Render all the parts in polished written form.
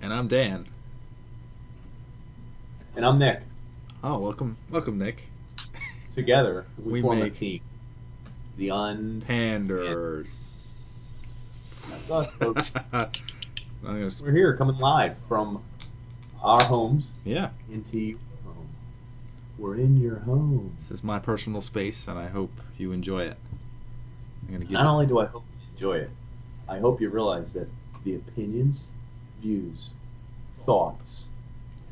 And I'm Dan. And I'm Nick. Oh, welcome, Nick. Together, we We form a make team. The and panders. that's us, folks. I'm gonna, We're here coming live from our homes yeah, into your home. We're in your home. this is my personal space, and I hope you enjoy it. I'm gonna give Not you. only do I hope you enjoy it, I hope you realize that the opinions, views, thoughts,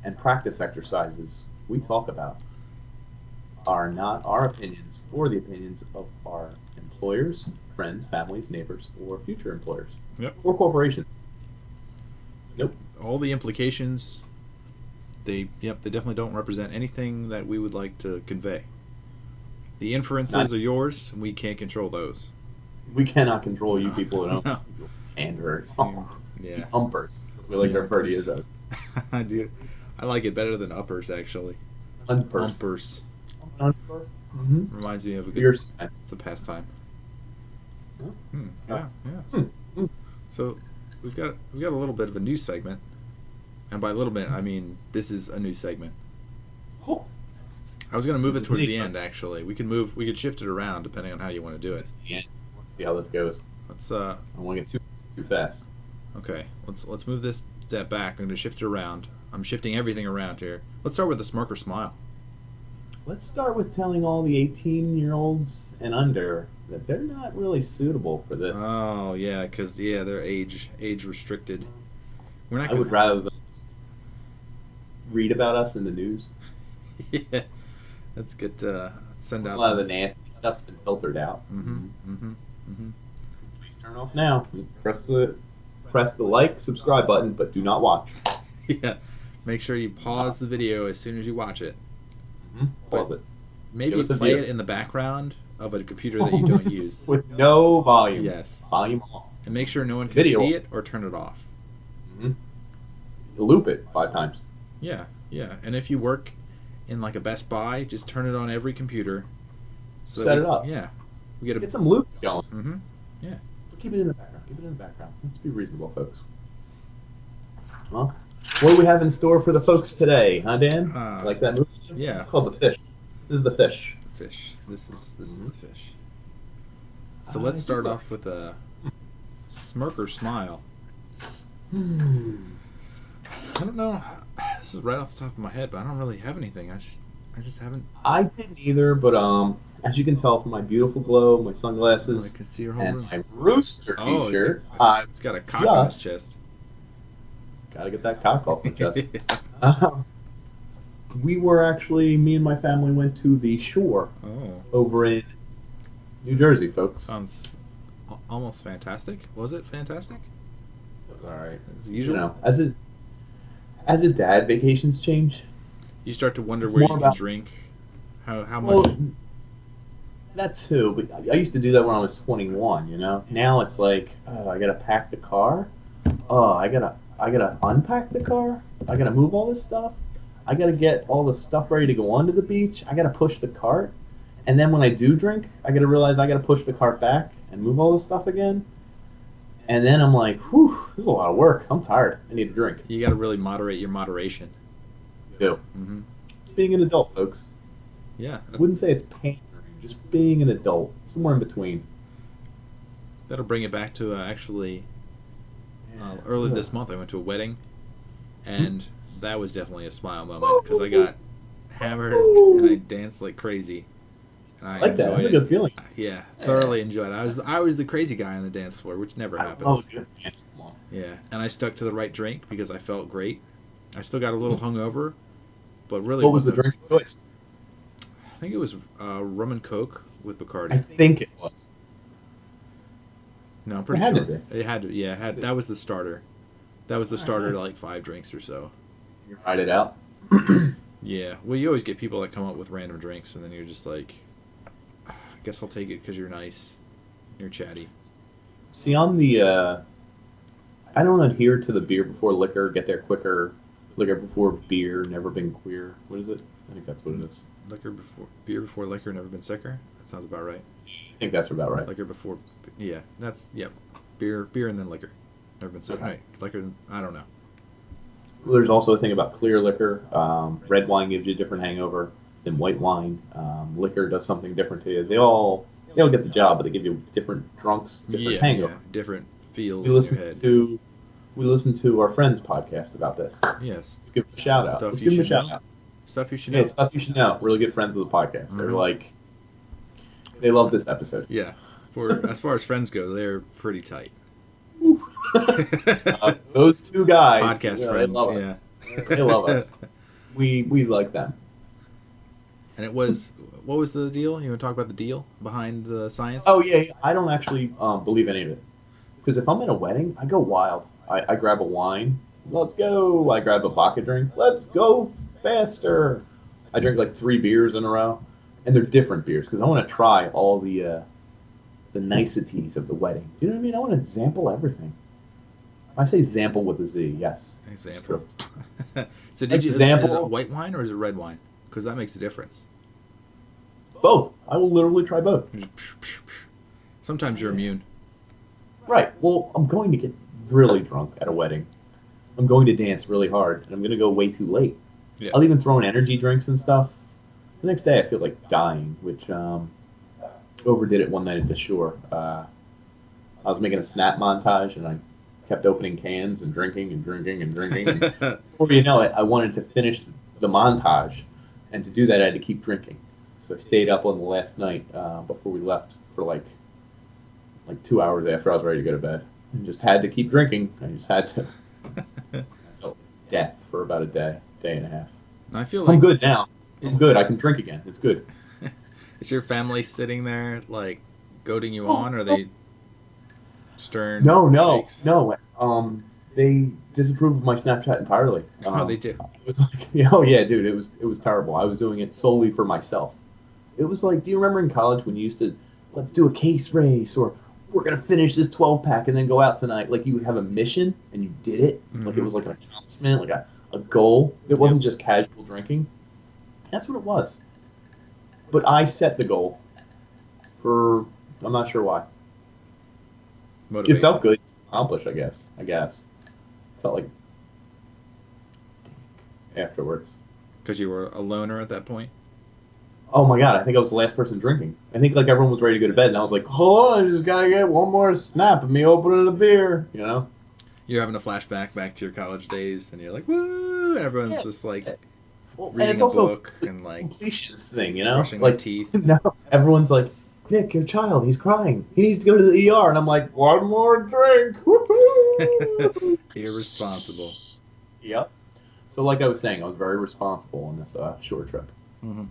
and practice exercises we talk about are not our opinions or the opinions of our employers, friends, families, neighbors, or future employers. Yep. Or corporations. Nope. All the implications. They definitely don't represent anything that we would like to convey. The inferences are yours, and we can't control those. We cannot control you people that don't. No. You panders. Yeah. Umpers, as we like to refer to you as. I do. I like it better than uppers, actually. Umpers. Umpers. Umper. Mm-hmm. Reminds me of a good. Your suspense. It's a pastime. Huh? Yeah. Hmm. So we've got a little bit of a new segment, and by a little bit I mean this is a new segment. Oh. I was going to move it This is towards neat, the end. folks. Actually, we could shift it around depending on how you want to do it. Yeah. Let's see how this goes. Let's I don't want to get too fast. okay. Let's move this step back. I'm going to shift it around. I'm shifting everything around here. Let's start with the smirk or smile. Let's start with telling all the 18-year-olds and under that they're not really suitable for this. Oh yeah, because they're age restricted. We're not. I would rather than just read about us in the news. Yeah, let's get send out A lot of some. the nasty stuff's been filtered out. Please turn off now. Press the like, subscribe button, but do not watch. Yeah, make sure you pause the video as soon as you watch it. Pause it. Maybe Give us a play view. it in the background of a computer that you don't use. With no volume. Yes, Volume off. and make sure no one can Video. see it or turn it off. Loop it 5 times. Yeah, and if you work in like a Best Buy, just turn it on every computer. Set it up. Yeah, we get a. Get some loops going. Yeah. But keep it in the background. Keep it in the background. Let's be reasonable, folks. Well, what do we have in store for the folks today, huh, Dan? Like that movie? Yeah. It's called The Fish. This is The Fish. Fish. This is the fish. So let's start off with a smirk or smile. I don't know. This is right off the top of my head, but I don't really have anything. I just haven't. I didn't either, but as you can tell from my beautiful globe, my sunglasses, I can see your whole and room. my rooster Oh, t-shirt, It's got a cock on its chest. Gotta get that cock off my chest. We were actually, me and my family went to the shore Oh, over in New Jersey, folks. sounds almost fantastic. Was it fantastic? It was all right. As You usual. know, as a dad, vacations change. You start to wonder It's where you more can about- drink. How much? Well, that too, but I used to do that when I was 21. You know, now it's like, I gotta pack the car. I gotta unpack the car. I gotta move all this stuff. I gotta get all the stuff ready to go onto the beach. I gotta push the cart, and then when I do drink, I gotta realize I gotta push the cart back and move all this stuff again. And then I'm like, whew, this is a lot of work. I'm tired. I need a drink. You got to really moderate your moderation. Do. It's being an adult, folks. Yeah. I wouldn't say it's pandering, just being an adult, somewhere in between. That'll bring it back to actually early this month. I went to a wedding, and that was definitely a smile moment because I got hammered and I danced like crazy. And I like that. That's a enjoyed good feeling. Yeah, thoroughly enjoyed it. I was the crazy guy on the dance floor, which never happens. Oh, good dance. Come on. Yeah, and I stuck to the right drink because I felt great. I still got a little hungover, but really. What was the drink of choice? I think it was rum and coke with Bacardi. I think it was. No, I'm pretty It had sure to be. it had to. Yeah, that was the starter. That was the Alright, starter to nice. like 5 drinks or so. You ride it out. Yeah, well, you always get people that come up with random drinks, and then you're just like, I guess I'll take it because you're nice, you're chatty. See, on the, I don't adhere to the beer before liquor, get there quicker, liquor before beer, never been queer. What is it? I think that's what it is. Beer before liquor, never been sicker. That sounds about right. I think that's about right. Liquor before, yeah, that's yep. Beer, and then liquor. Never been sicker. Okay. Right, liquor. I don't know. There's also a thing about clear liquor. Red wine gives you a different hangover than white wine. Liquor does something different to you. They all get the job, but they give you different drunks, different Yeah, yeah. hangovers. Different feels We in your listened head. to we listened to our friend's podcast about this. Yes. Let's give them a shout out. Stuff Let's you give them a should shout know. out. Stuff you should Yeah, know. stuff you should know. Really good friends of the podcast. They're Mhm. like, they love this episode. Yeah. For as far as friends go, they're pretty tight. Those two guys, Podcast they friends, love us. yeah. They love us. We like them. And it was, what was the deal? You want to talk about the deal behind the science? Oh yeah, I don't actually believe any of it. Because if I'm at a wedding, I go wild. I grab a wine. Let's go. I grab a vodka drink. Let's go faster. I drink like 3 beers in a row, and they're different beers because I want to try all the niceties of the wedding. Do you know what I mean? I want to sample everything. I say sample with a Z. Yes. Example. So Like did you, example- is it white wine or is it red wine? Because that makes a difference. Both. I will literally try both. Sometimes you're immune. Right. Well, I'm going to get really drunk at a wedding. I'm going to dance really hard, and I'm going to go way too late. Yeah. I'll even throw in energy drinks and stuff. The next day, I feel like dying, which overdid it one night at the shore. I was making a snap montage, and I kept opening cans and drinking and drinking and drinking. And before you know it, I wanted to finish the montage, and to do that, I had to keep drinking. So I stayed up on the last night before we left for like 2 hours after I was ready to go to bed. And just had to keep drinking. I just had to. I felt like death for about a day and a half. I feel I'm like good now. I'm good. I can drink again. It's good. is your family sitting there like goading you on, or are they stern? No. shakes? They disapprove of my Snapchat entirely. Oh, they do. It was like, oh yeah, dude, it was terrible. I was doing it solely for myself. It was like, do you remember in college when you used to, let's do a case race, or we're gonna finish this 12-pack and then go out tonight? Like you would have a mission and you did it. Like it was like an accomplishment, like a goal. It wasn't just casual drinking. That's what it was. But I set the goal for, I'm not sure why. Motivation. It felt good to accomplish, I guess. Felt like afterwards. Because you were a loner at that point. Oh my god, I think I was the last person drinking. I think like everyone was ready to go to bed, and I was like, hold on, I just gotta get one more snap of me opening a beer, you know? You're having a flashback back to your college days, and you're like, woo! And everyone's Yeah. just like Well, and reading it's a also book and like completionist thing, you know? brushing their Like, teeth. no, everyone's like, Nick, your child, he's crying. He needs to go to the ER. And I'm like, one more drink. Woohoo! Irresponsible. Yep. So like I was saying, I was very responsible on this short trip. Mm-hmm.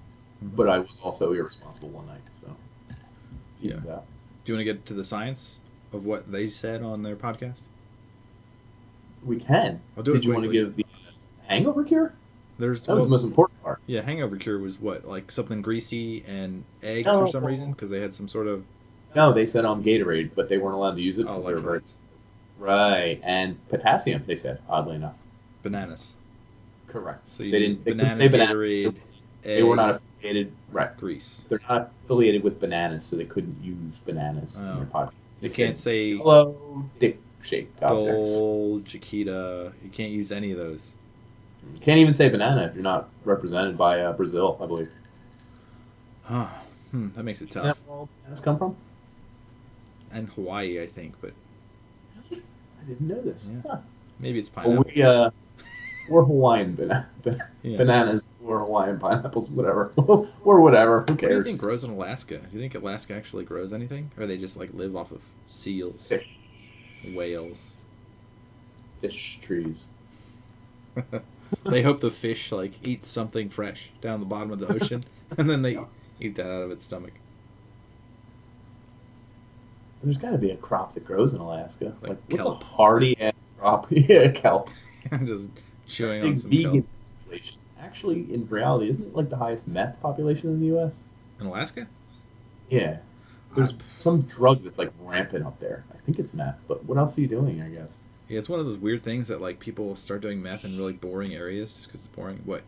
But I was also irresponsible one night. So Yeah. Do you want to get to the science of what they said on their podcast? We can. I'll do it Did you want to quickly. give the hangover cure? There's That was the most important part. yeah, hangover cure was what, like something greasy and eggs No. for some reason, because they had some sort of No, they said Gatorade, but they weren't allowed to use it. because they were very- electrolytes, Right, and potassium. They said, oddly enough. bananas. Correct. So you they did didn't. They banana, couldn't say bananas. Gatorade, They were egg, not affiliated. Right. grease. They're not affiliated with bananas, so they couldn't use bananas in Oh. their podcast. They You can't said, say hello, dick shaped objects. Dole, Chiquita. You can't use any of those. You can't even say banana if you're not represented by Brazil, I believe. Huh. That makes it Isn't tough. that where all bananas come from? And Hawaii, I think, but I didn't know this. Yeah. Huh. maybe it's Well, pineapple. we're Hawaiian Yeah. bananas or Hawaiian pineapples, whatever. or whatever. Who What do you cares? think grows in Alaska? Do you think Alaska actually grows anything, or they just like live off of seals, Fish. whales? Fish trees. They hope the fish like eats something fresh down the bottom of the ocean, and then they eat that out of its stomach. There's got to be a crop that grows in Alaska. Like What's kelp. a hardy ass crop? Yeah, kelp. Just chewing on Big some vegan kelp. population. Actually, in reality, isn't it like the highest meth population in the U.S.? In Alaska? Yeah. There's some drug that's like rampant up there. I think it's meth, but what else are you doing? I guess. Yeah, it's one of those weird things that like people start doing meth in really boring areas because it's boring. What?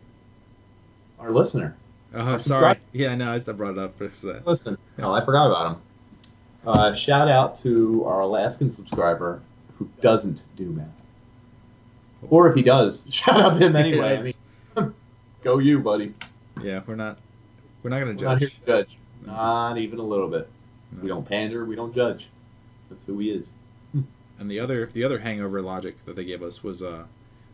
Our listener. Oh, sorry. Yeah, no, I just brought it up for that. Listen. No, I forgot about him. Shout out to our Alaskan subscriber who doesn't do meth. Or if he does, shout out to him anyway. Yes. I mean, go you, buddy. Yeah, we're not gonna We're judge. not here to judge. No. Not even a little bit. No. We don't pander. We don't judge. That's who he is. And the other hangover logic that they gave us was the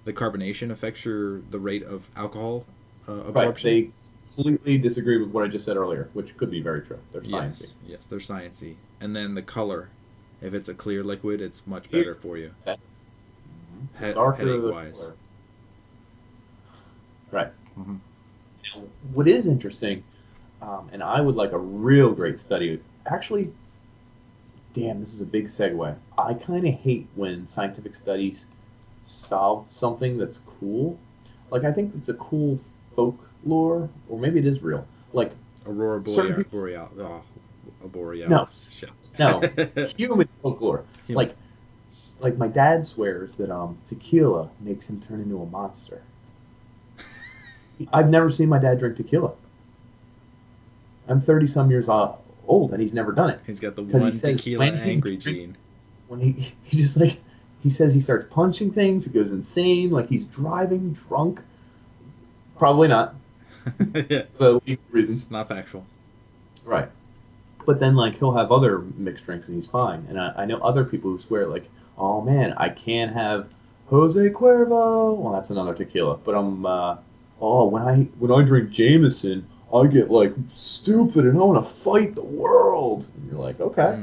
carbonation affects the rate of alcohol absorption. Right. They completely disagree with what I just said earlier, which could be very true. They're sciencey. Yes, they're sciencey. And then the color, if it's a clear liquid, it's much better for you. Mm-hmm. The darker headache the wise. color. Right. Mm-hmm. Now, what is interesting, and I would like a real great study. Actually, damn, this is a big segue. I kind of hate when scientific studies solve something that's cool. Like, I think it's a cool folklore, or maybe it is real. Like, Aurora boreal. Oh, a borealis. No, human folklore. Human. Like my dad swears that tequila makes him turn into a monster. I've never seen my dad drink tequila. I'm 30-some years old, and he's never done it. He's got the 'Cause one he says tequila when he angry drinks- gene. When he just he says he starts punching things, he goes insane, like he's driving drunk. Probably not. Yeah. For legal reasons. It's not factual. Right. But then, like, he'll have other mixed drinks and he's fine. And I know other people who swear, like, oh man, I can't have Jose Cuervo. Well, that's another tequila. But when I drink Jameson, I get, like, stupid and I want to fight the world. And you're like, okay.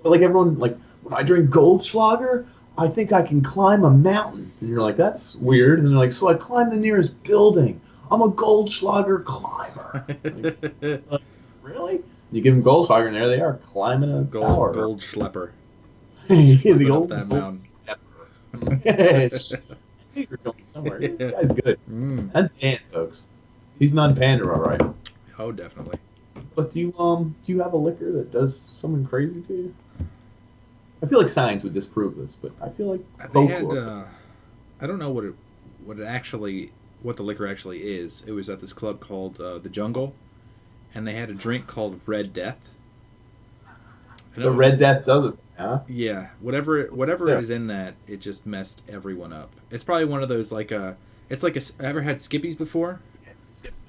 But, like, everyone, like, when I drink Goldschlager, I think I can climb a mountain. And you're like, that's weird. And they're like, so I climb the nearest building. I'm a Goldschlager climber. Like, really? You give them Goldschlager, and there they are, climbing a tower. Gold schlepper. The old that gold mountain. stepper. Yes. You're going somewhere. This guy's good. That's Dan, folks. He's non-pander, all right. Oh, definitely. But do you have a liquor that does something crazy to you? I feel like science would disprove this, but I feel like They folklore. had, I don't know what the liquor actually is. It was at this club called the Jungle, and they had a drink called Red Death. So Red Death does it, huh? Yeah, whatever Yeah. is in that, it just messed everyone up. It's probably one of those like it's like ever had Skippies before?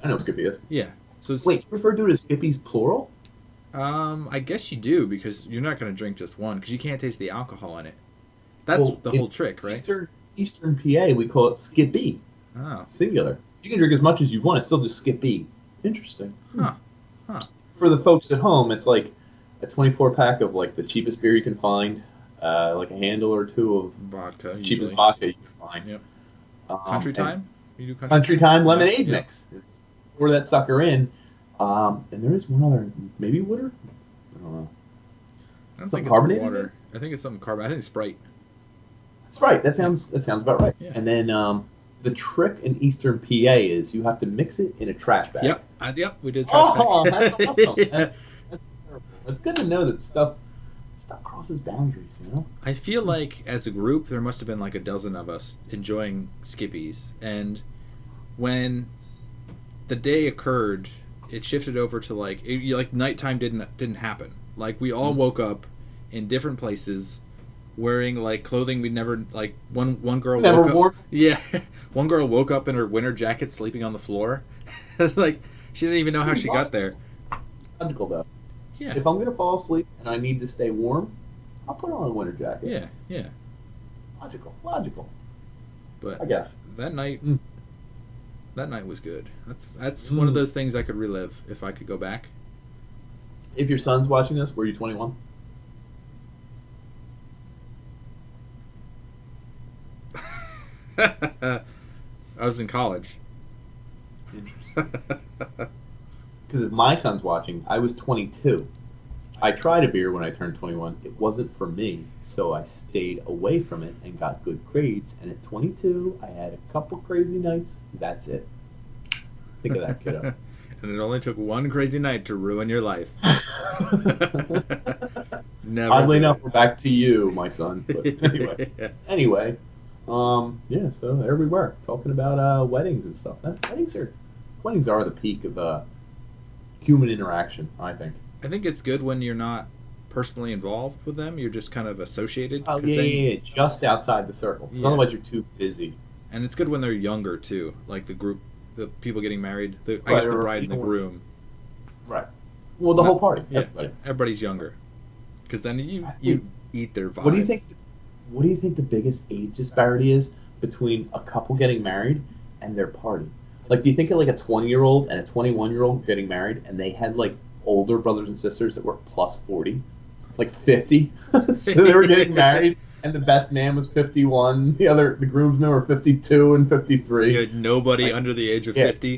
I know Skippy is. Yeah. So it's, Wait, you refer to it as Skippies plural? I guess you do because you're not going to drink just one because you can't taste the alcohol in it. That's the whole trick, right? Eastern PA, we call it Skippy, Oh. singular. You can drink as much as you want. It's still just Skippy. Interesting. Huh. For the folks at home, it's like a 24-pack of like the cheapest beer you can find, like a handle or two of Vodka. the usually. cheapest vodka you can find. Yep. Um, Country and Time? You do Country Time lemonade Yeah. mix. Pour that sucker in. And there is one other, maybe water? I don't know. I don't Something think it's carbonated? water. I think it's something carbonated. I think it's Sprite. Sprite. That sounds about right. Yeah. And then the trick in Eastern PA is you have to mix it in a trash bag. Yep. We did trash Oh, bag. that's awesome. That's terrible. It's good to know that stuff crosses boundaries, you know? I feel like as a group, there must have been like a dozen of us enjoying Skippies. And when the day occurred, it shifted over to like nighttime didn't happen. Like we all woke up in different places, wearing like clothing we'd never like. One girl Never woke worn. up. Yeah, one girl woke up in her winter jacket, sleeping on the floor. It's like she didn't even know how she got there. Logical though. Yeah, If I'm gonna fall asleep and I need to stay warm, I'll put on a winter jacket. yeah. Logical. But I guess. that night, Mm. that night was good. That's one of those things I could relive if I could go back. If your son's watching this, were you 21? I was in college. Interesting. Because if my son's watching, I was 22. I tried a beer when I turned 21. It wasn't for me, so I stayed away from it and got good grades. And at 22, I had a couple crazy nights. That's it. Think of that, kiddo. And it only took one crazy night to ruin your life. Never. Oddly do enough, it. we're back to you, my son. But anyway, yeah. So there we were talking about weddings and stuff. Weddings are the peak of human interaction, I think. I think it's good when you're not personally involved with them. You're just kind of associated. Oh, yeah, just outside the circle. Because otherwise you're too busy. And it's good when they're younger, too. Like the people getting married. I guess the bride and the groom. Right. Well, the whole party. Yeah, everybody's younger. Because then you eat their vibe. What do you think the biggest age disparity is between a couple getting married and their party? Like, do you think of like a 20-year-old and a 21-year-old getting married, and they had like older brothers and sisters that were plus 40, like 50? So they were getting married, and the best man was 51. The groomsmen were 52 and 53. You had nobody under the age of 50.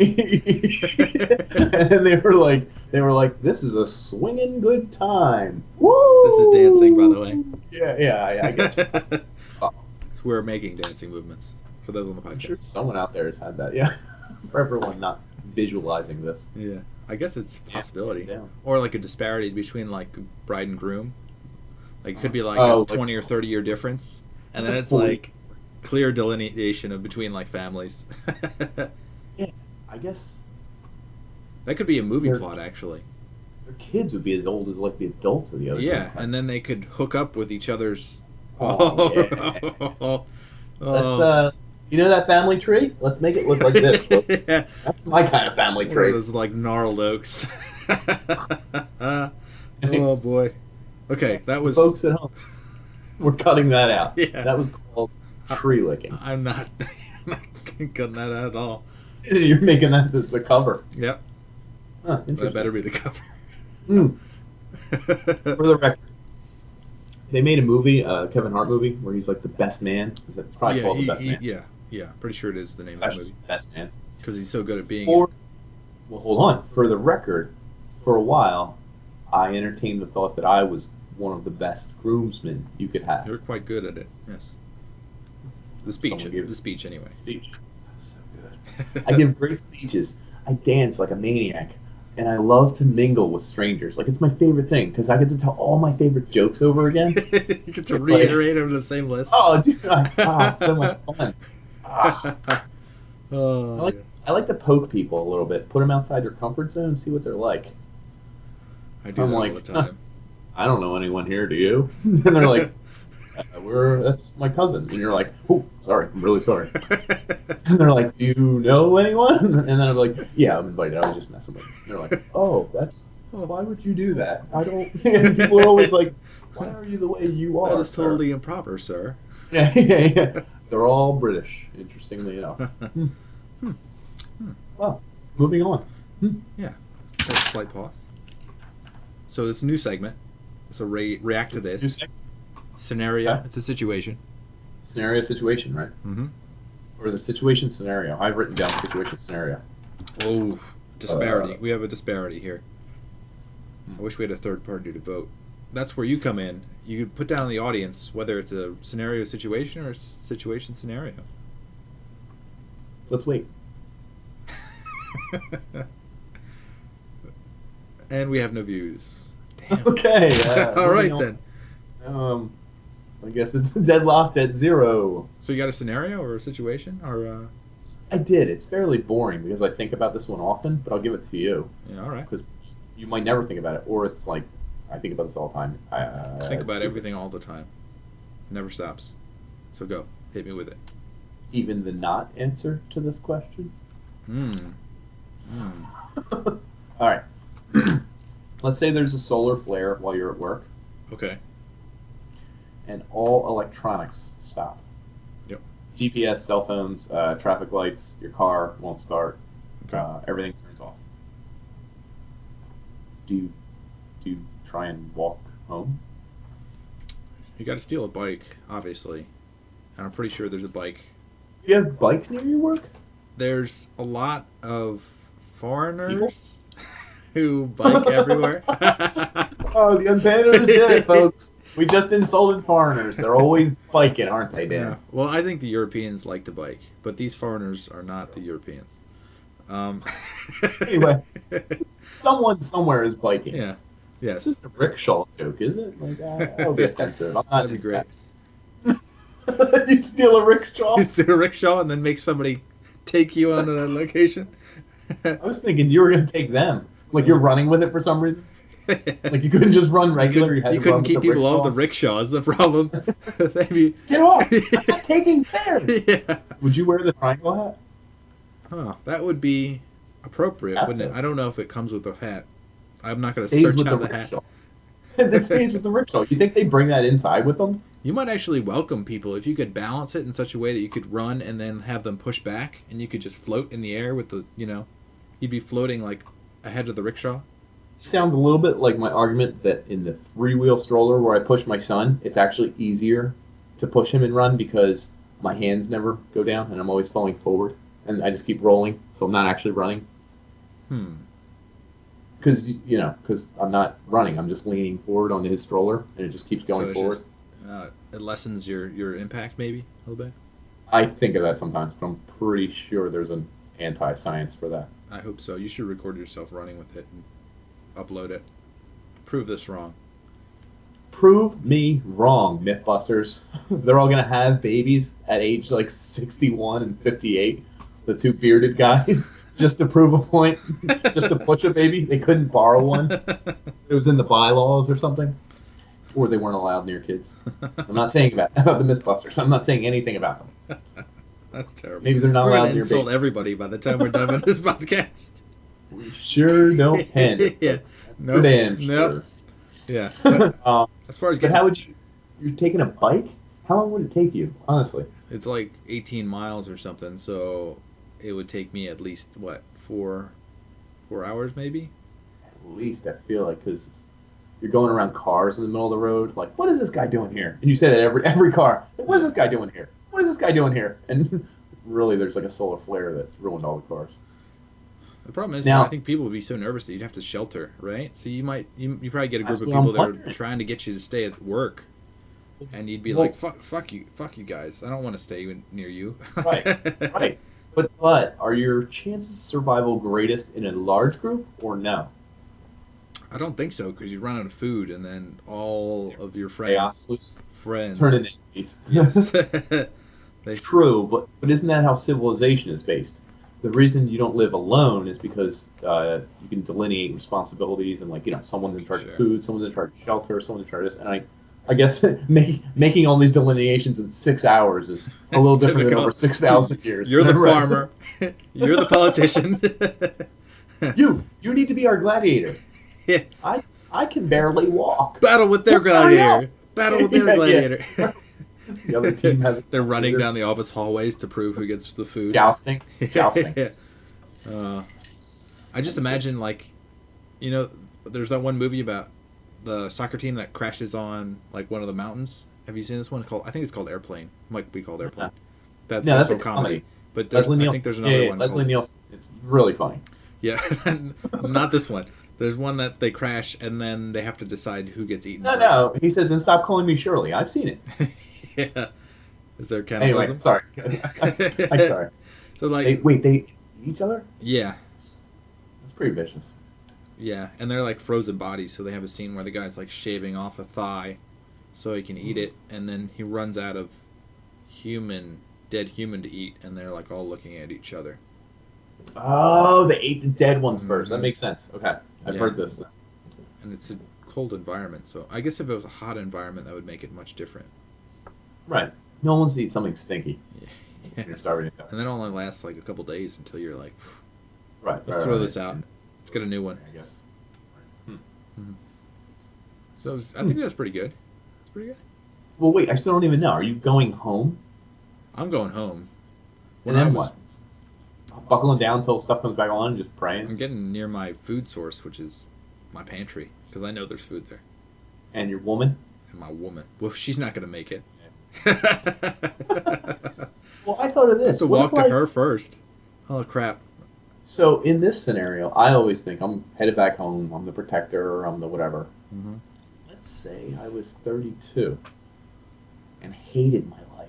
And they were like, this is a swinging good time. Woo! This is dancing, by the way. Yeah, I get you. So we're making dancing movements for those on the podcast. I'm sure someone out there has had that. Yeah. For everyone not visualizing this. Yeah. I guess it's a possibility. Yeah. Or like a disparity between like bride and groom. Like it could be like a 20 or 30 year difference. And then it's like clear delineation of between like families. Yeah. I guess that could be a movie plot actually. Their kids would be as old as like the adults of the other. Yeah, and then they could hook up with each other's Let's you know that family tree? Let's make it look like this. Yeah. That's my kind of family tree. It was like gnarled oaks. Oh boy. Okay, that was. Folks at home, we're cutting that out. Yeah. That was called tree licking. I'm not cutting that out at all. You're making that the cover. Yep. Huh, that better be the cover. For the record, they made a movie, Kevin Hart movie, where he's like the best man. It's probably called The Best Man. Yeah, pretty sure it is the name of the movie. Best Man. Because he's so good at being. Well, hold on. For the record, for a while, I entertained the thought that I was one of the best groomsmen you could have. You're quite good at it. Yes. The speech anyway. Speech. So good. I give great speeches. I dance like a maniac. And I love to mingle with strangers. Like, it's my favorite thing, because I get to tell all my favorite jokes over again. You get to reiterate over the same list. Oh, dude. It's so much fun. I like to poke people a little bit. Put them outside their comfort zone and see what they're like. I do that all the time. I don't know anyone here, do you? And they're like, that's my cousin. And you're like, oh, sorry, I'm really sorry. And they're like, do you know anyone? And then I'm like, yeah, I'm invited. I was just messing with them. And they're like, why would you do that? I don't. And people are always like, why are you the way you are? That is totally improper, sir. Yeah. They're all British, interestingly enough. Well, moving on. Yeah. Take a slight pause. So this new segment. So react to this. Scenario. Okay. It's a situation. Scenario, situation, right? Mm-hmm. Or is it situation, scenario? I've written down situation, scenario. Oh, disparity. We have a disparity here. I wish we had a third party to vote. That's where you come in. You put down in the audience whether it's a scenario situation or a situation scenario. Let's wait. And we have no views. Damn. Okay. All right then. I guess it's deadlocked at 0. So you got a scenario or a situation or? I did. It's fairly boring because I think about this one often, but I'll give it to you. Yeah. All right. Because you might never think about it, or it's like I think about this all the time. I think about everything all the time. Never stops. So go. Hit me with it. Even the not answer to this question? All right. Let's say there's a solar flare while you're at work. Okay. And all electronics stop. Yep. GPS, cell phones, traffic lights, your car won't start. Okay. Everything turns off. Do you try and walk home? You got to steal a bike, obviously. And I'm pretty sure there's a bike. Do you have bikes near your work? There's a lot of foreigners who bike everywhere. Oh, the unpanners did it, folks. We just insulted foreigners. They're always biking, aren't they, Dan? Yeah. Well, I think the Europeans like to bike, but these foreigners are not the Europeans. Anyway, someone somewhere is biking. Yeah. Yes. This is a rickshaw joke, is it? Like, that'll be offensive. That'd be great. You steal a rickshaw? You steal a rickshaw and then make somebody take you onto that location? I was thinking you were going to take them. Like you're running with it for some reason? Like, you couldn't just run regular. You had to couldn't run keep with the people off rickshaw. the rickshaw is the problem. Maybe. Get off! I'm not taking fares. Yeah. Would you wear the triangle hat? Huh. That would be appropriate, Have wouldn't to. it? I don't know if it comes with a hat. I'm not going to Stays search with the out the hat. rickshaw. That stays with the rickshaw. You think they bring that inside with them? You might actually welcome people if you could balance it in such a way that you could run and then have them push back, and you could just float in the air with the, you'd be floating like ahead of the rickshaw. Sounds a little bit like my argument that in the 3-wheel stroller where I push my son, it's actually easier to push him and run because my hands never go down and I'm always falling forward and I just keep rolling, so I'm not actually running. Because I'm not running, I'm just leaning forward on his stroller and it just keeps going forward. It lessens your impact maybe a little bit. I think of that sometimes, but I'm pretty sure there's an anti-science for that. I hope so. You should record yourself running with it and upload it. Prove this wrong. Prove me wrong, mythbusters. They're all going to have babies at age like 61 and 58. The two bearded guys, just to prove a point, just to push a baby. They couldn't borrow one. It was in the bylaws or something. Or they weren't allowed near kids. I'm not saying about the mythbusters. I'm not saying anything about them. That's terrible. Maybe they're not We're allowed gonna near insult babies. everybody by the time we're done with this podcast. We sure don't pander. Yeah. That's for damn Nope. sure. Yeah. But as far as But getting, how would you're taking a bike? How long would it take you, honestly? it's like 18 miles or something, so it would take me at least, 4 hours maybe? At least, I feel like, because you're going around cars in the middle of the road, like, what is this guy doing here? And you say that every car, what is this guy doing here? What is this guy doing here? And really, there's like a solar flare that ruined all the cars. The problem is, Now- I think people would be so nervous that you'd have to shelter, right? So you probably get a That's group of what I'm people that are wondering. trying to get you to stay at work, and you'd be Well- like, fuck you guys, I don't want to stay near you. Right, right. But are your chances of survival greatest in a large group or no? I don't think so, because you run out of food, and then all of your friends Chaos turn into enemies. Yes. They, True, but isn't that how civilization is based? The reason you don't live alone is because you can delineate responsibilities and, like, someone's in charge Sure. of food, someone's in charge of shelter, someone's in charge of this. And I guess making all these delineations in 6 hours is a little It's different than difficult. over 6,000 years. You're the Right. farmer. You're the politician. You need to be our gladiator. Yeah. I can barely walk. Battle with their gladiator. Battle with their Yeah, gladiator. The other team has. They're running down the office hallways to prove who gets the food. Jousting. I just imagine, like, there's that one movie about the soccer team that crashes on, like, one of the mountains. Have you seen this one? I think it's called Airplane. Might be called Airplane. That's a also comedy. But Leslie I Nielsen. think there's another one. Leslie called, Nielsen. It's really funny. Yeah, not this one. There's one that they crash and then they have to decide who gets eaten. No. He says, and stop calling me Shirley. I've seen it. Yeah. Is there cannibalism? Anyway, sorry. I'm sorry. So, like, they eat each other? yeah, That's pretty vicious. yeah, and they're like frozen bodies. So they have a scene where the guy's like shaving off a thigh, so he can eat it, and then he runs out of dead human to eat, and they're like all looking at each other. Oh, they ate the dead ones first. That makes sense. Okay, I've heard this. And it's a cold environment, so I guess if it was a hot environment, that would make it much different. Right. No one wants to eat something stinky. Yeah. You're starving to death. And then it only lasts like a couple days until you're like, Right. let's throw this out. Let's get a new one. I guess. So I think that's pretty good. It's pretty good. Well, wait. I still don't even know. Are you going home? I'm going home. And then what? Buckling down until stuff comes back on and just praying? I'm getting near my food source, which is my pantry, because I know there's food there. And your woman? And my woman. Well, she's not going to make it. Well, I thought of this. To What walk if, to her first. Oh, crap. So in this scenario, I always think I'm headed back home. I'm the protector. I'm the whatever. Mm-hmm. Let's say I was 32 and hated my life,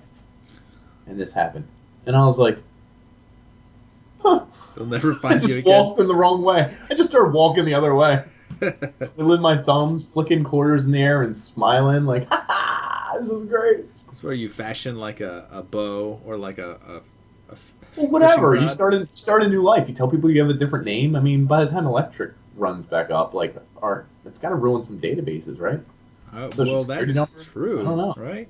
and this happened, and I was like, "Huh." They'll never I find just you again. walked in the wrong way. I just started walking the other way, twiddling my thumbs, flicking quarters in the air, and smiling like, "Ha ha! This is great." That's where you fashion like a bow or like a Well, whatever. fishing You rod. start a new life. You tell people you have a different name. I mean, by the time electric runs back up, like, it's got to ruin some databases, right? Social Well, security that's number? true. I don't know. Right?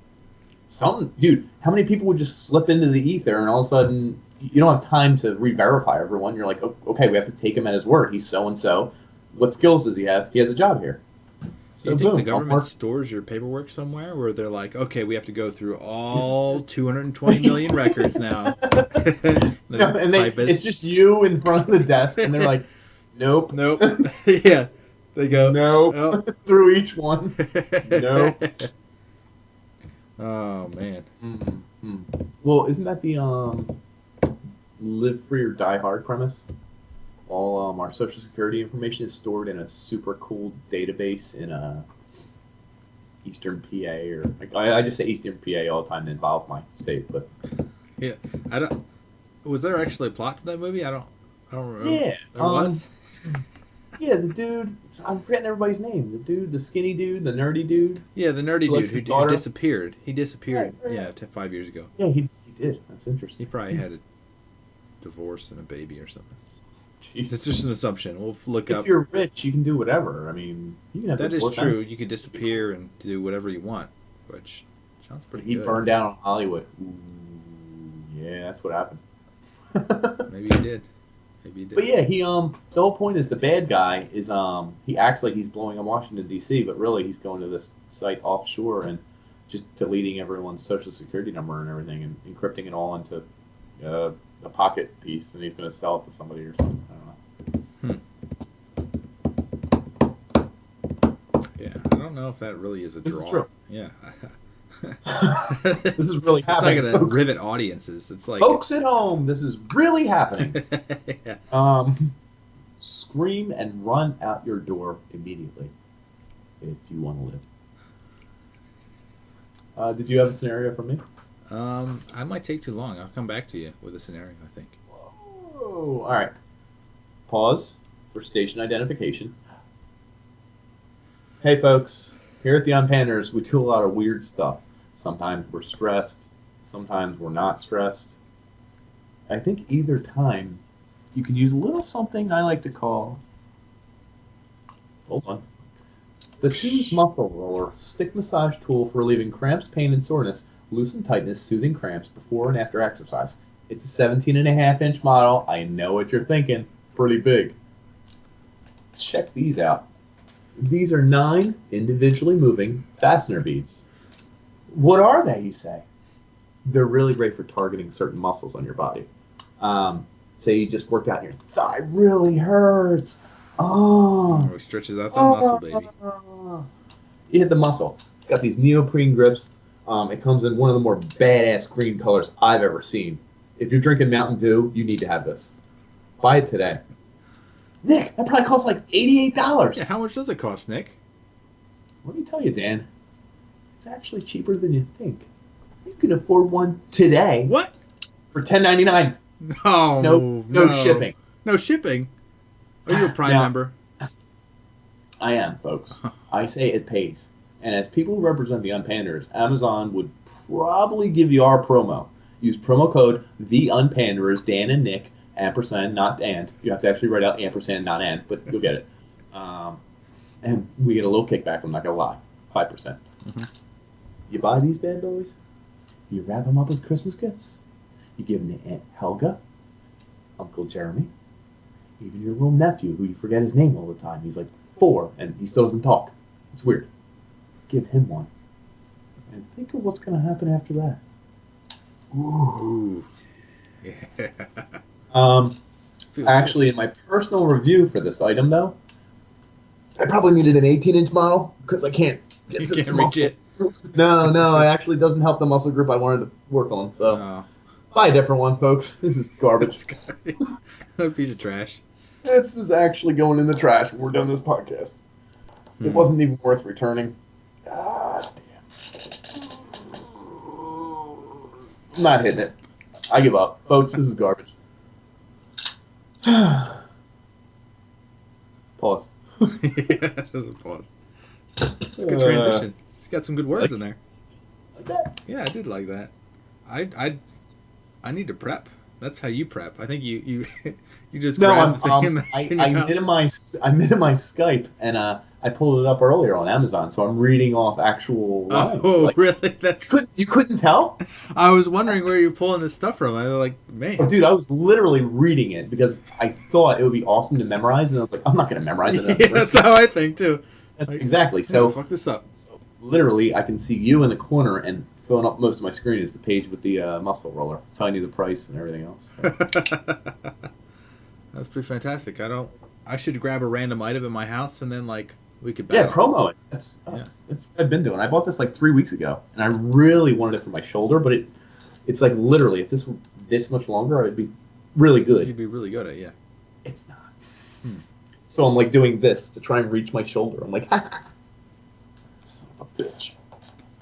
Dude, how many people would just slip into the ether and all of a sudden you don't have time to re-verify everyone? You're like, okay, we have to take him at his word. He's so and so. What skills does he have? He has a job here. So you think the government stores your paperwork somewhere where they're like, okay, we have to go through all 220 million records now? No, and it's just you in front of the desk, and they're like, nope. Yeah. They go, nope. Oh. Through each one. Nope. Oh, man. Mm-hmm. Well, isn't that the live free or die hard premise? All our social security information is stored in a super cool database in Eastern PA, or I just say Eastern PA all the time to involve my state, but yeah, I don't. Was there actually a plot to that movie? I don't remember. Yeah, there was. Yeah, the dude. I'm forgetting everybody's name. The skinny dude, the nerdy dude. Yeah, the nerdy dude who disappeared. He disappeared. Right. Yeah, 5 years ago. Yeah, he did. That's interesting. He probably had a divorce and a baby or something. Jeez. It's just an assumption. We'll look up. If you're rich, you can do whatever. I mean, you can have that is true. You can disappear and do whatever you want, which sounds pretty good. He burned down on Hollywood. Ooh, yeah, that's what happened. Maybe he did. But yeah, the whole point is the bad guy is he acts like he's blowing up Washington D.C., but really he's going to this site offshore and just deleting everyone's social security number and everything and encrypting it all into a pocket piece, and he's going to sell it to somebody or something. I don't know. Yeah, I don't know if that really is a draw. This is true. Yeah. This is really happening. It's not going to rivet audiences. It's like folks at home. This is really happening. Yeah. Scream and run out your door immediately if you want to live. Did you have a scenario for me? I might take too long. I'll come back to you with a scenario, I think. Whoa. All right. Pause for station identification. Hey, folks. Here at the UnPanders, we do a lot of weird stuff. Sometimes we're stressed. Sometimes we're not stressed. I think either time you can use a little something I like to call... Hold on. The Team's Muscle Roller stick massage tool for relieving cramps, pain, and soreness, loosen tightness, soothing cramps before and after exercise. It's a 17.5-inch model. I know what you're thinking. Pretty big. Check these out. These are 9 individually moving fastener beads. What are they, you say? They're really great for targeting certain muscles on your body. Say you just worked out and your thigh really hurts. Oh, it stretches out that muscle, baby. You hit the muscle. It's got these neoprene grips. It comes in one of the more badass green colors I've ever seen. If you're drinking Mountain Dew, you need to have this. Buy it today. Nick, that probably costs like $88. Yeah, how much does it cost, Nick? Let me tell you, Dan. It's actually cheaper than you think. You can afford one today. What? For $10.99. No shipping. No shipping? Are you a Prime member? I am, folks. I say it pays. And as people who represent the UnPanders, Amazon would probably give you our promo. Use promo code TheUnPanderers, Dan and Nick, ampersand, not and. You have to actually write out ampersand, not and, but you'll get it. And we get a little kickback, I'm not going to lie. 5%. Mm-hmm. You buy these bad boys, you wrap them up as Christmas gifts. You give them to Aunt Helga, Uncle Jeremy, even your little nephew, who you forget his name all the time. He's like 4, and he still doesn't talk. It's weird. Give him one. And think of what's going to happen after that. Ooh. Yeah. Actually, in my personal review for this item, though, I probably needed an 18-inch model because I can't get to the muscle. No, it actually doesn't help the muscle group I wanted to work on. So, buy a different one, folks. This is garbage. A piece of trash. This is actually going in the trash when we're done this podcast. It wasn't even worth returning. God damn. I'm not hitting it. I give up. Folks, this is garbage. Pause. Yeah, that's a pause. That's a good transition. It's got some good words in there. Like that? Yeah, I did like that. I need to prep That's how you prep. I think you you just No, grab the thing in I your house. minimize Skype, and I pulled it up earlier on Amazon, so I'm reading off actual lines. Oh, Like really? That's. you couldn't tell? I was wondering where you're pulling this stuff from. I was like, man. Oh, dude, I was literally reading it because I thought it would be awesome to memorize, and I was like, I'm not going to memorize it. Yeah, that's how I think too. That's Like, exactly. yeah, So, fuck this up. literally, I can see you in the corner, and filling up most of my screen is the page with the muscle roller, telling you the price and everything else. That's pretty fantastic. I should grab a random item in my house and then like we could battle. Yeah, promo it. That's what I've been doing. I bought this like 3 weeks ago, and I really wanted it for my shoulder, but it's like literally, if this were this much longer, I'd be really good. You'd be really good at it, yeah. It's not. So I'm like doing this to try and reach my shoulder. I'm like, son of a bitch.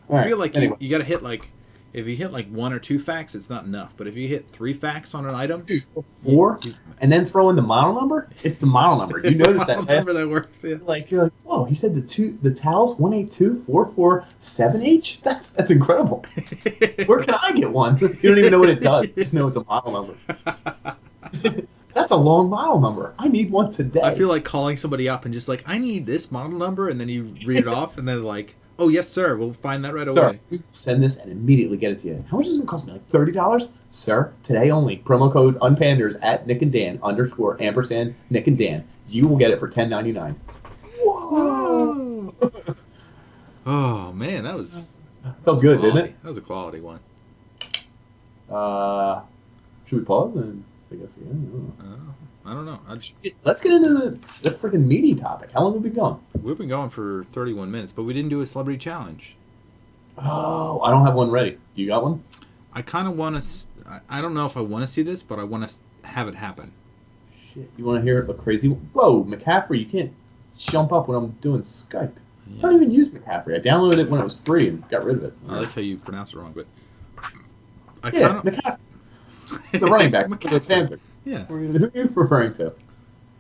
I feel like you got to hit like, if you hit like 1 or 2 facts, it's not enough. But if you hit 3 facts on an item, dude, 4, and then throw in the model number, it's the model number. You notice that? Number that works. Yeah. You're like, whoa! He said the towels 182447H. That's incredible. Where can I get one? You don't even know what it does. You just know it's a model number. That's a long model number. I need one today. I feel like calling somebody up and just like, I need this model number, and then you read it off, and then like, oh yes, sir, we'll find that right away. We send this and immediately get it to you. How much is it going to cost me? Like $30, sir. Today only. Promo code UnPanders at Nick and Dan _ Nick and Dan. You will get it for $10.99. Whoa! Oh man, that was felt good, quality. didn't it? That was a quality one. Should we pause and I guess I don't know. Let's get into the freaking meaty topic. How long have we been going? We've been going for 31 minutes, but we didn't do a celebrity challenge. Oh, I don't have one ready. You got one? I kind of want to. I don't know if I want to see this, but I want to have it happen. Shit, you want to hear a crazy one? Whoa, McCaffrey, you can't jump up when I'm doing Skype. Yeah. I don't even use McCaffrey. I downloaded it when it was free and got rid of it. I like how you pronounce it wrong, but McCaffrey. The running back. The Panthers. Yeah. Who are you referring to?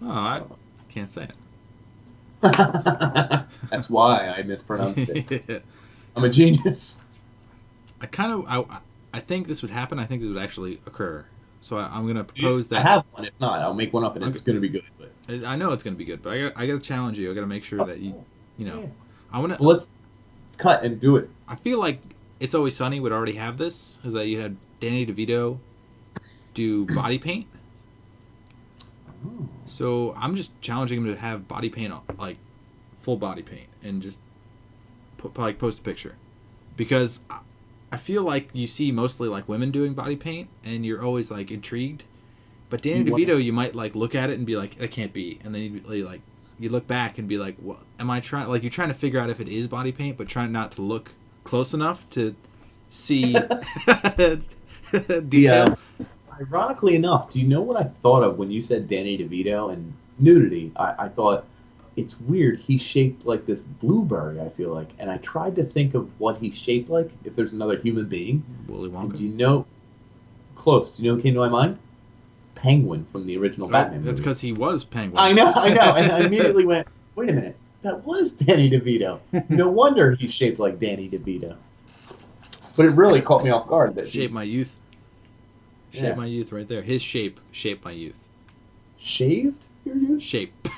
Oh, I can't say it. That's why I mispronounced it. I'm a genius. I think this would happen. I think this would actually occur. So I'm going to propose that. I have one. If not, I'll make one up, and it's going to be good. But I know it's going to be good, but I got to challenge you. I got to make sure that you know. Yeah. I want to. Well, let's cut and do it. I feel like It's Always Sunny would already have this, is that you had Danny DeVito do body paint. Oh. So I'm just challenging him to have body paint, like full body paint, and just post a picture, because I feel like you see mostly like women doing body paint, and you're always like intrigued. But Danny DeVito, you might like look at it and be like, that can't be, and then you look back and be like, what am I trying? Like you're trying to figure out if it is body paint, but trying not to look close enough to see detail. Ironically enough, do you know what I thought of when you said Danny DeVito and nudity? I thought it's weird. He's shaped like this blueberry, I feel like. And I tried to think of what he's shaped like if there's another human being. Willy Wonka. And do you know? Close. Do you know what came to my mind? Penguin from the original Batman movie. That's because he was Penguin. I know. And I immediately went, wait a minute. That was Danny DeVito. No wonder he's shaped like Danny DeVito. But it really caught me off guard. That Shaped my youth. Shaped my youth right there. His shape shaped my youth. Shaved your youth? Shape.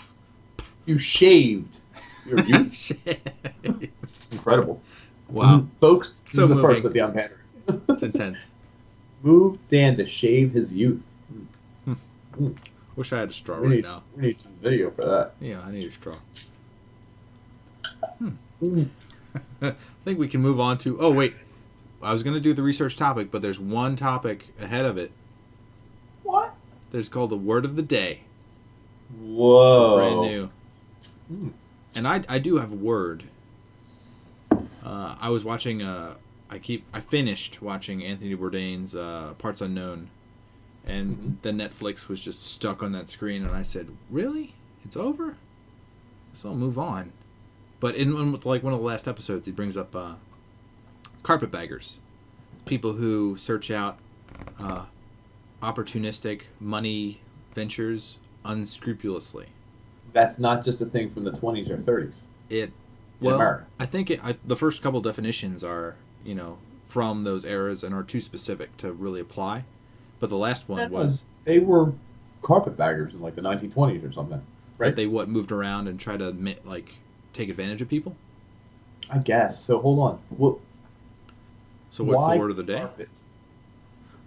You shaved your youth? Incredible. Wow. Folks, this So is the moving. first of the Unpanders. It's intense. Move Dan to shave his youth. Wish I had a straw right now. We need some video for that. Yeah, I need a straw. I think we can move on to... Oh, wait. I was going to do the research topic, but there's one topic ahead of it. What? There's called the Word of the Day. Whoa. Which is brand new. And I do have a word. I was watching... I finished watching Anthony Bourdain's Parts Unknown. And then Netflix was just stuck on that screen, and I said, "Really? It's over? So I'll move on." But in like one of the last episodes, he brings up carpetbaggers, people who search out opportunistic money ventures unscrupulously. That's not just a thing from the 20s or 30s. America. I think the first couple definitions are from those eras and are too specific to really apply. But the last one No, was they were carpetbaggers in like the 1920s or something, that right? they moved around and tried to like take advantage of people. I guess. So hold on. Well, So what's the why word of the day? carpet?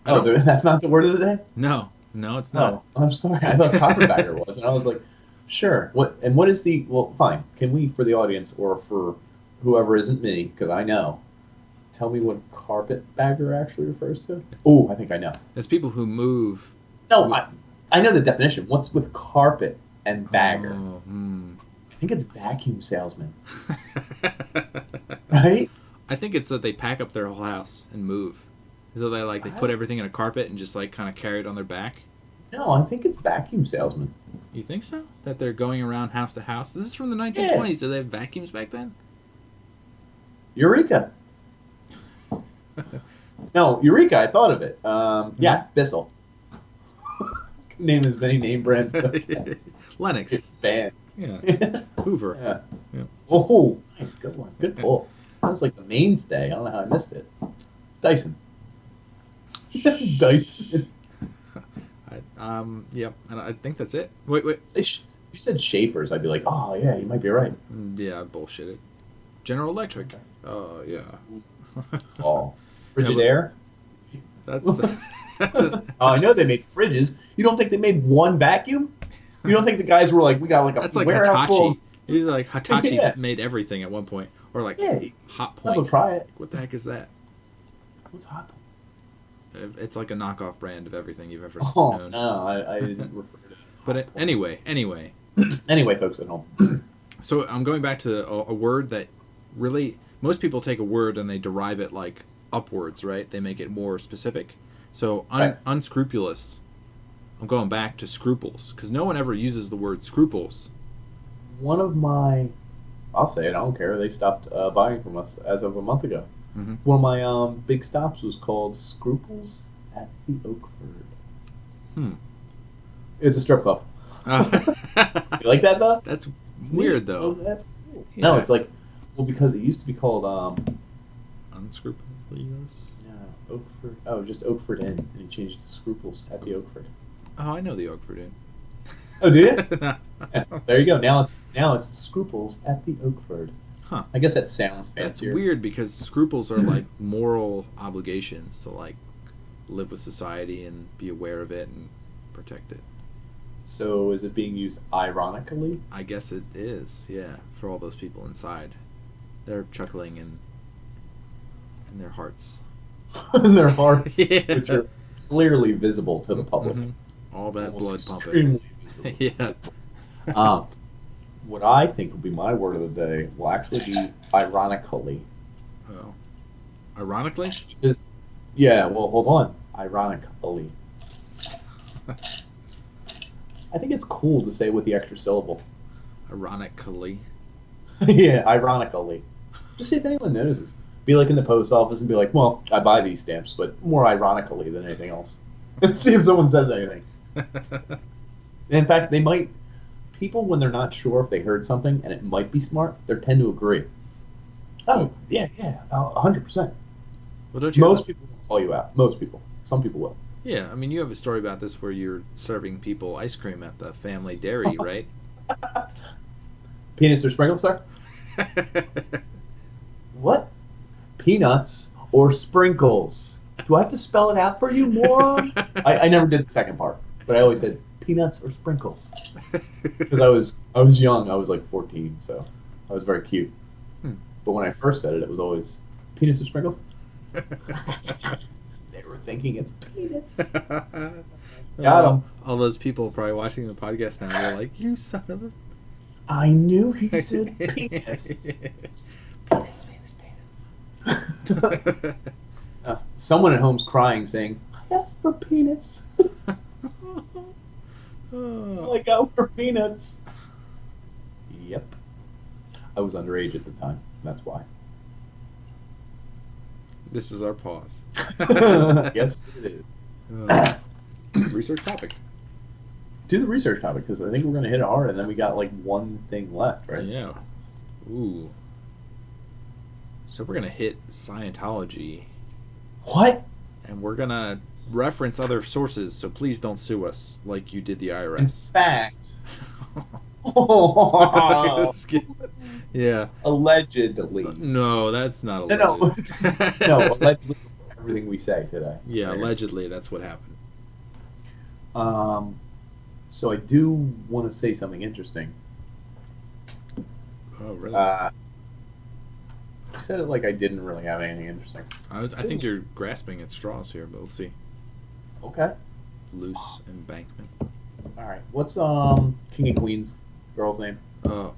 I Oh, don't. that's not the word of the day? No, it's not. Oh, I'm sorry. I thought carpetbagger was, and I was like, sure. What is the? Well, fine. Can we, for the audience or for whoever isn't me, because I know, tell me what carpetbagger actually refers to? Oh, I think I know. It's people who move. No, I know the definition. What's with carpet and bagger? Oh, I think it's vacuum salesman, right? I think it's that they pack up their whole house and move. So they put everything in a carpet and just like kind of carry it on their back. No, I think it's vacuum salesman. You think so? That they're going around house to house? This is from the 1920s. Yeah. Did they have vacuums back then? Eureka. No, Eureka. I thought of it. Yes, Bissell. Name as many name brands. Lennox. It's banned. Yeah. Hoover. Yeah. Yeah. Oh, nice, good one, good pull. That was like the mainstay. I don't know how I missed it. Dyson. Dyson. Yep. I think that's it. Wait. If you said Schaefer's, I'd be like, oh yeah, you might be right. Yeah, bullshit. General Electric. Okay. Oh yeah. Oh, Frigidaire. That's Oh, I know they made fridges. You don't think they made one vacuum? You don't think the guys were like, we got like a that's like warehouse full? Hitachi. He's like Hitachi Yeah. made everything at one point, or like Yeah, Hot might as well Point. try it. What the heck is that? What's hot? It's like a knockoff brand of everything you've ever Oh known. no, I didn't refer to it. But anyway. Anyway, folks at home. So I'm going back to a word that really most people take a word and they derive it like upwards, right? They make it more specific. So Right. unscrupulous. I'm going back to scruples because no one ever uses the word scruples. One of my, I'll say it, I don't care. They stopped buying from us as of a month ago. Mm-hmm. One of my big stops was called Scruples at the Oakford. It's a strip club. You like that though? That's weird though. Oh, that's cool. Yeah. No, it's like, well, because it used to be called Unscrupulous. no, Oakford. Oh, just Oakford Inn, and he changed to Scruples at the Oakford. Oh, I know the Oakford Inn. Oh, do you? Yeah, there you go. Now it's Scruples at the Oakford. Huh. I guess that sounds That's fancier. weird because scruples are like moral obligations to like live with society and be aware of it and protect it. So is it being used ironically? I guess it is, yeah, for all those people inside. They're chuckling in their hearts. In their hearts, Yeah. which are clearly visible to the public. Mhm. All that Almost blood pumping. extremely visible. Yeah. What I think will be my word of the day will actually be ironically. Oh. Ironically? Because, yeah, well, hold on. Ironically. I think it's cool to say with the extra syllable. Ironically. Yeah, ironically. Just see if anyone notices. Be like in the post office and be like, well, I buy these stamps, but more ironically than anything else. And see if someone says anything. In fact, they might. People, when they're not sure if they heard something and it might be smart, they tend to agree. Oh, yeah, 100%. Well, don't you? Most people will call you out. Most people. Some people will. Yeah, I mean, you have a story about this where you're serving people ice cream at the family dairy, right? Peanuts or sprinkles, sir? What? Peanuts or sprinkles? Do I have to spell it out for you, moron? I never did the second part, but I always said peanuts or sprinkles because I was young. I was like 14, so I was very cute. But when I first said it, it was always peanuts or sprinkles. They were thinking it's peanuts. Got 'em. All those people probably watching the podcast now, they're like, "You son of a." I knew he said penis. Someone at home's crying, saying, "I asked for penis. All I got were peanuts." Yep. I was underage at the time. That's why. This is our pause. Yes, it is. Research topic. Do the research topic because I think we're going to hit it hard, and then we got like one thing left, right? Yeah. Ooh. So we're gonna hit Scientology. What? And we're gonna reference other sources, so please don't sue us like you did the In IRS. fact, Yeah. allegedly. No, that's not No, no, alleged. no. Allegedly, everything we say today. Yeah, Right. allegedly, that's what happened. So I do want to say something interesting. Oh, really? I said it like I didn't really have anything interesting. I think you're grasping at straws here, but we'll see. Okay. Loose embankment. All right. What's King and Queen's girl's name? I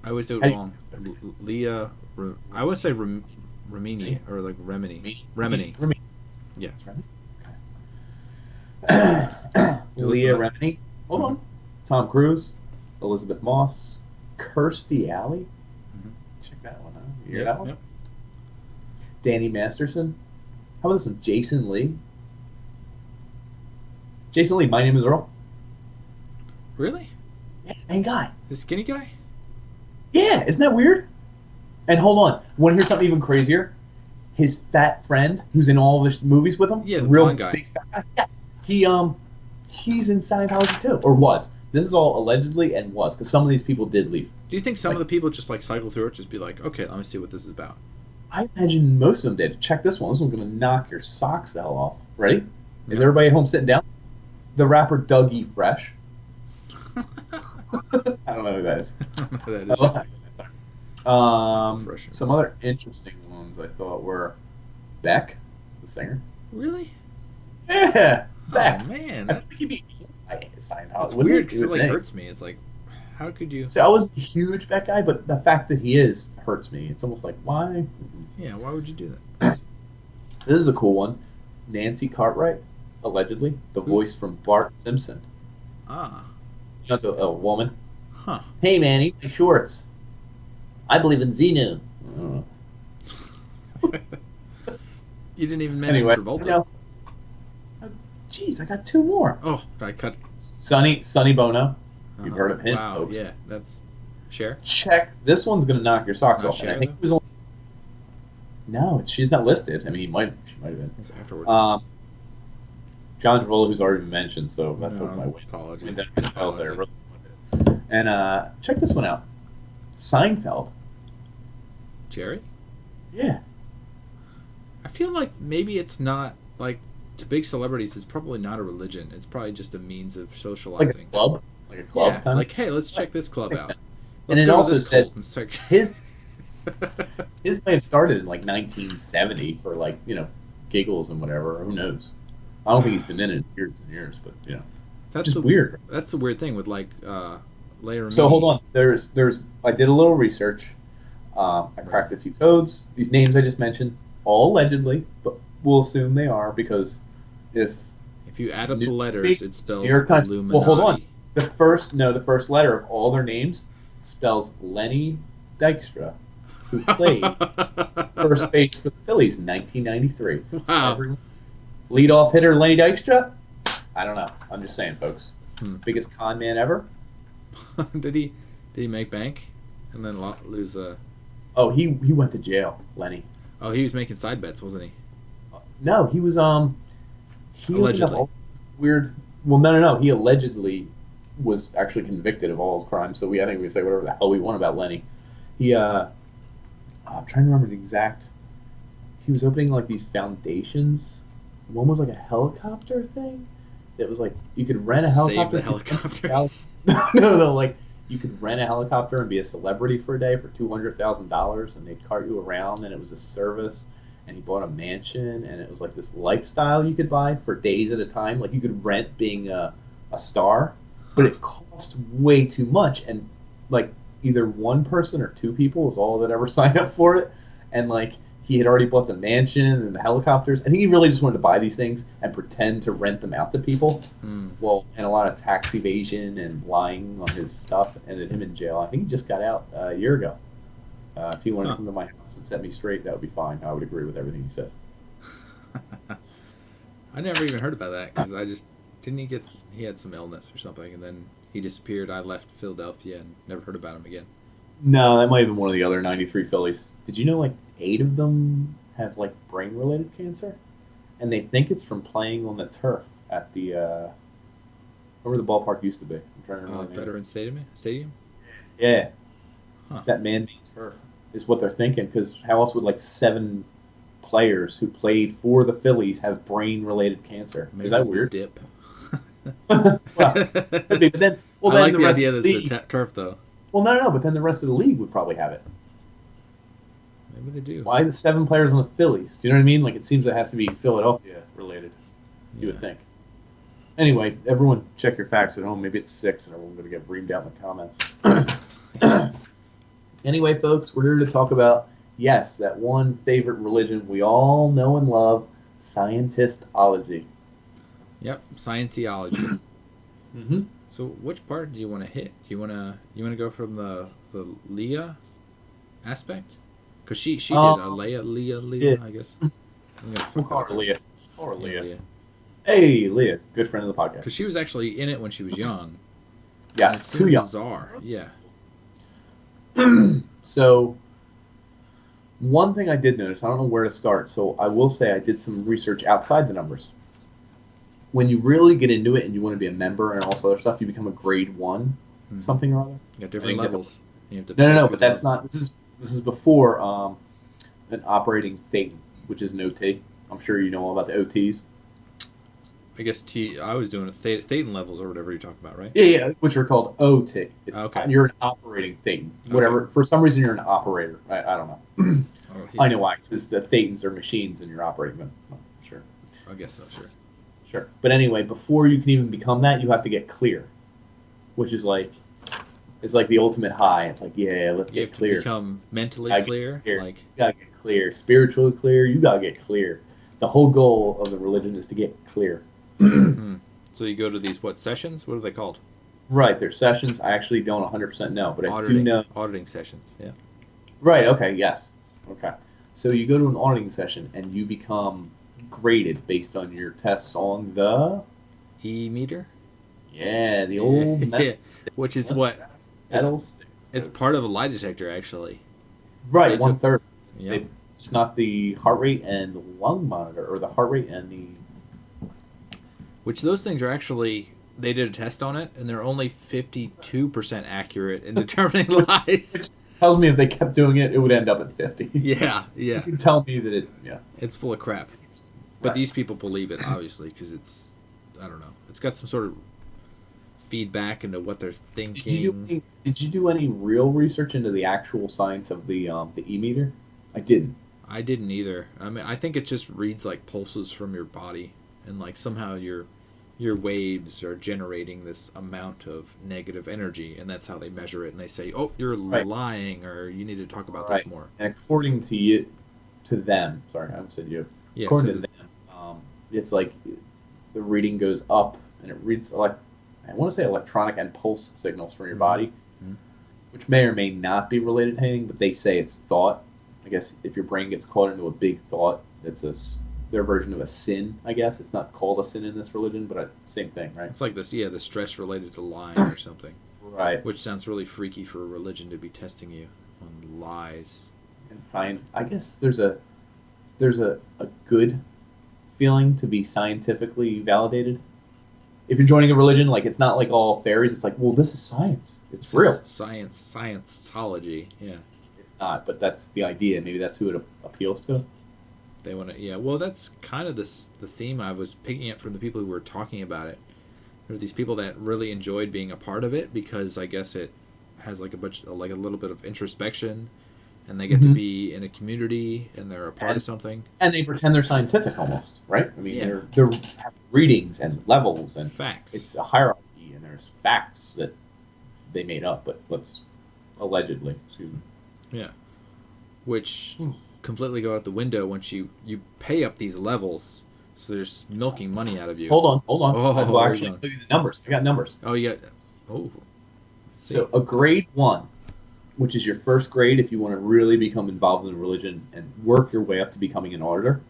always do it How do you wrong. pronounce it? Leah. I always say Remini or like Remini. Remini. Yeah. That's Remini. You Leah listen Remini. Hold on. Tom Cruise, Elizabeth Moss, Kirstie Alley. Mhm. Check that one out. You hear that one? Yep. Danny Masterson. How about this one? Jason Lee. Jason Lee, My Name is Earl. Really? Yeah, main guy. The skinny guy? Yeah, isn't that weird? And hold on, want to hear something even crazier? His fat friend, who's in all the movies with him, Yeah, the real blonde guy. big fat guy. Yes, he's in Scientology too, or was. This is all allegedly and was, because some of these people did leave. Do you think some of the people just like cycle through it, just be like, okay, let me see what this is about? I imagine most of them did. Check this one. This one's gonna knock your socks the hell off. Ready? Is Yeah. everybody at home sitting down? The rapper Dougie Fresh. I don't know who that is. That is fresh. Some other interesting ones I thought were Beck, the singer. Really? Yeah, Beck. Oh man, I think he'd be anti-Scientology. that's weird because it like hurts me. It's like, how could you? So I wasn't a huge Beck guy, but the fact that he is hurts me. It's almost like, why? Yeah, why would you do that? This is a cool one. Nancy Cartwright, allegedly, the voice from Bart Simpson. Ah, You know, it's a woman. huh. Hey man, eat my shorts. I believe in Xenu. I don't know. You didn't even mention Anyway, Travolta. no. Jeez, I got two more. Oh, I cut. Sonny Bono. You've heard of him, Wow, folks. yeah, that's Cher. Check. This one's going to knock your socks Not off. And I Cher, think though? it was only... No, she's not listed. I mean, she might have been. It's afterwards. John Travolta, who's already been mentioned, so that took my win. Apology. And check this one out. Seinfeld. Jerry? Yeah. I feel like maybe it's not like to big celebrities. It's probably not a religion. It's probably just a means of Like a socializing. club. Like a club. Yeah, kind of? like hey, let's check this club out. And Let's it go to also this said cult and check- his may have started in like 1970 for like, giggles and whatever. Who knows? I don't think he's been in it years and years, but That's just the weird. That's the weird thing with like Leia. So hold on. There's I did a little research. I cracked a few codes. These names I just mentioned, all allegedly, but we'll assume they are because if you add up the letters, Newspeak, it spells New York Times. Illuminati. Well, hold on. The first letter of all their names spells Lenny Dykstra, who played first base for the Phillies in 1993. Wow. Leadoff hitter Lenny Dykstra? I don't know. I'm just saying, folks. Hmm. Biggest con man ever? Did he make bank and then lose a? Oh, he went to jail, Lenny. Oh, he was making side bets, wasn't he? No, he was he Allegedly. opened up weird. Well, no. He allegedly was actually convicted of all his crimes. So I think we can say whatever the hell we want about Lenny. He I'm trying to remember the exact. He was opening like these foundations. One was like a helicopter thing. It was like you could rent a helicopter. Save the helicopters. No, like you could rent a helicopter and be a celebrity for a day for $200,000, and they'd cart you around, and it was a service. And he bought a mansion, and it was like this lifestyle you could buy for days at a time. Like you could rent being a star, but it cost way too much. And like either one person or two people was all that ever signed up for it. And like he had already bought the mansion and the helicopters. I think he really just wanted to buy these things and pretend to rent them out to people. Well, and a lot of tax evasion and lying on his stuff ended him in jail. I think he just got out a year ago. If he wanted to come to my house and set me straight, that would be fine. I would agree with everything he said. I never even heard about that because I just didn't he had some illness or something and then he disappeared. I left Philadelphia and never heard about him again. No, that might have been one of the other 93 Phillies. Did you know like 8 of them have like brain-related cancer? and they think it's from playing on the turf at the where the ballpark used to be. I'm trying to remember. The name. Veteran Stadium. Yeah, Huh. that man-made turf is what they're thinking. Because how else would like 7 players who played for the Phillies have brain-related cancer? Maybe Is that it's the weird? dip. Well, could be, but then, well, I then like the the rest idea of that the it's league. the turf, though. Well, no, but then the rest of the league would probably have it. Maybe they do. Why the 7 players on the Phillies? Do you know what I mean? Like, it seems it has to be Philadelphia related. You would think. Anyway, everyone check your facts at home. Maybe it's 6, and everyone's going to get reamed out in the comments. Anyway, folks, we're here to talk about, yes, that one favorite religion we all know and love, Scientology. Yep, Scientology. Mm-hmm. So, which part do you want to hit? Do you want to go from the Leah aspect? Because she did a Leah, I guess. I'm gonna We'll fuck call that her up. Leah. Yeah, Leah. Hey, Leah, good friend of the podcast. Because she was actually in it when she was young. And it Yes, seemed too young. bizarre. Yeah. So, one thing I did notice, I don't know where to start, so I will say I did some research outside the numbers. When you really get into it and you want to be a member and all this other stuff, you become a grade 1 something or other. You got different levels. You have to No, pay but through that's the not. This is before an operating Thetan, which is an OT. I'm sure you know all about the OTs. I guess I was doing Thetan levels or whatever you're talking about, right? Yeah, which are called OT. It's, Okay. You're an operating Thetan. Whatever. Okay. For some reason, you're an operator. I don't know. Oh, I know why, because the Thetans are machines and you're operating them. Oh, sure. I guess so, sure. Sure. But anyway, before you can even become that, you have to get clear, which is like, it's like the ultimate high. It's like, yeah, let's You get have clear. to become mentally clear. Like, You gotta get clear. Spiritually clear. You gotta get clear. The whole goal of the religion is to get clear. So you go to these, sessions? What are they called? Right. There's sessions. I actually don't 100% know, but I do Auditing. know. Auditing sessions, yeah. Right. Okay. Yes. Okay. So you go to an auditing session and you become graded based on your tests on the E-meter? the old metal stick. Which is What's what? that? Metal sticks. It's part of a lie detector, actually. Right. they took- 1/3. Yep. It's not the heart rate and the lung monitor, or the heart rate and the. Which those things are actually, they did a test on it, and they're only 52% accurate in determining lies. Which tells me if they kept doing it, it would end up at 50. Yeah. You can tell me that It's full of crap. But Right. these people believe it, obviously, because it's, I don't know, it's got some sort of feedback into what they're thinking. Did you do any real research into the actual science of the e-meter? I didn't. I didn't either. I mean, I think it just reads like pulses from your body, and like somehow your waves are generating this amount of negative energy, and that's how they measure it. And they say, "Oh, you're Right. lying," or "You need to talk about Right. this more." And according to them, sorry, I almost said you. Yeah. According to them, it's like the reading goes up, and it reads like I want to say electronic and pulse signals from your body, which may or may not be related to anything, but they say it's thought. I guess if your brain gets caught into a big thought, it's their version of a sin. I guess it's not called a sin in this religion, but same thing, right? It's like this, the stress related to lying or something. Right. Which sounds really freaky for a religion to be testing you on lies. And fine. I guess there's a good feeling to be scientifically validated. If you're joining a religion, like it's not like all fairies. It's like, well, this is science. It's real. Scientology, yeah. It's not, but that's the idea. Maybe that's who it appeals to. They want to, yeah. Well, that's kind of the theme I was picking up from the people who were talking about it. There were these people that really enjoyed being a part of it because I guess it has like a little bit of introspection, and they get to be in a community and they're a part of something. And they pretend they're scientific almost, right? I mean, Yeah. they're have readings and levels and Facts. It's a hierarchy, and there's facts that they made up, but allegedly, excuse me. Yeah. Which completely go out the window once you pay up these levels, so there's milking money out of you. Hold on. Oh, I'll actually tell you the numbers. I got numbers. Oh, yeah. Oh. Let's see. So a grade 1, which is your first grade if you want to really become involved in religion and work your way up to becoming an auditor.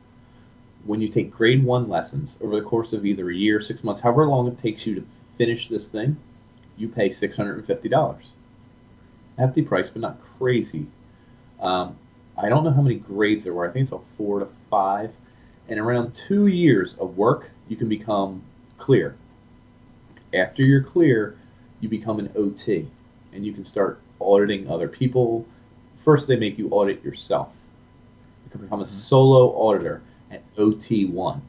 When you take grade 1 lessons over the course of either a year, 6 months, however long it takes you to finish this thing, you pay $650. Hefty price, but not crazy. I don't know how many grades there were. I think it's a 4 to 5. In around 2 years of work, you can become clear. After you're clear, you become an OT, and you can start auditing other people. First, they make you audit yourself. You can become a solo auditor at OT1,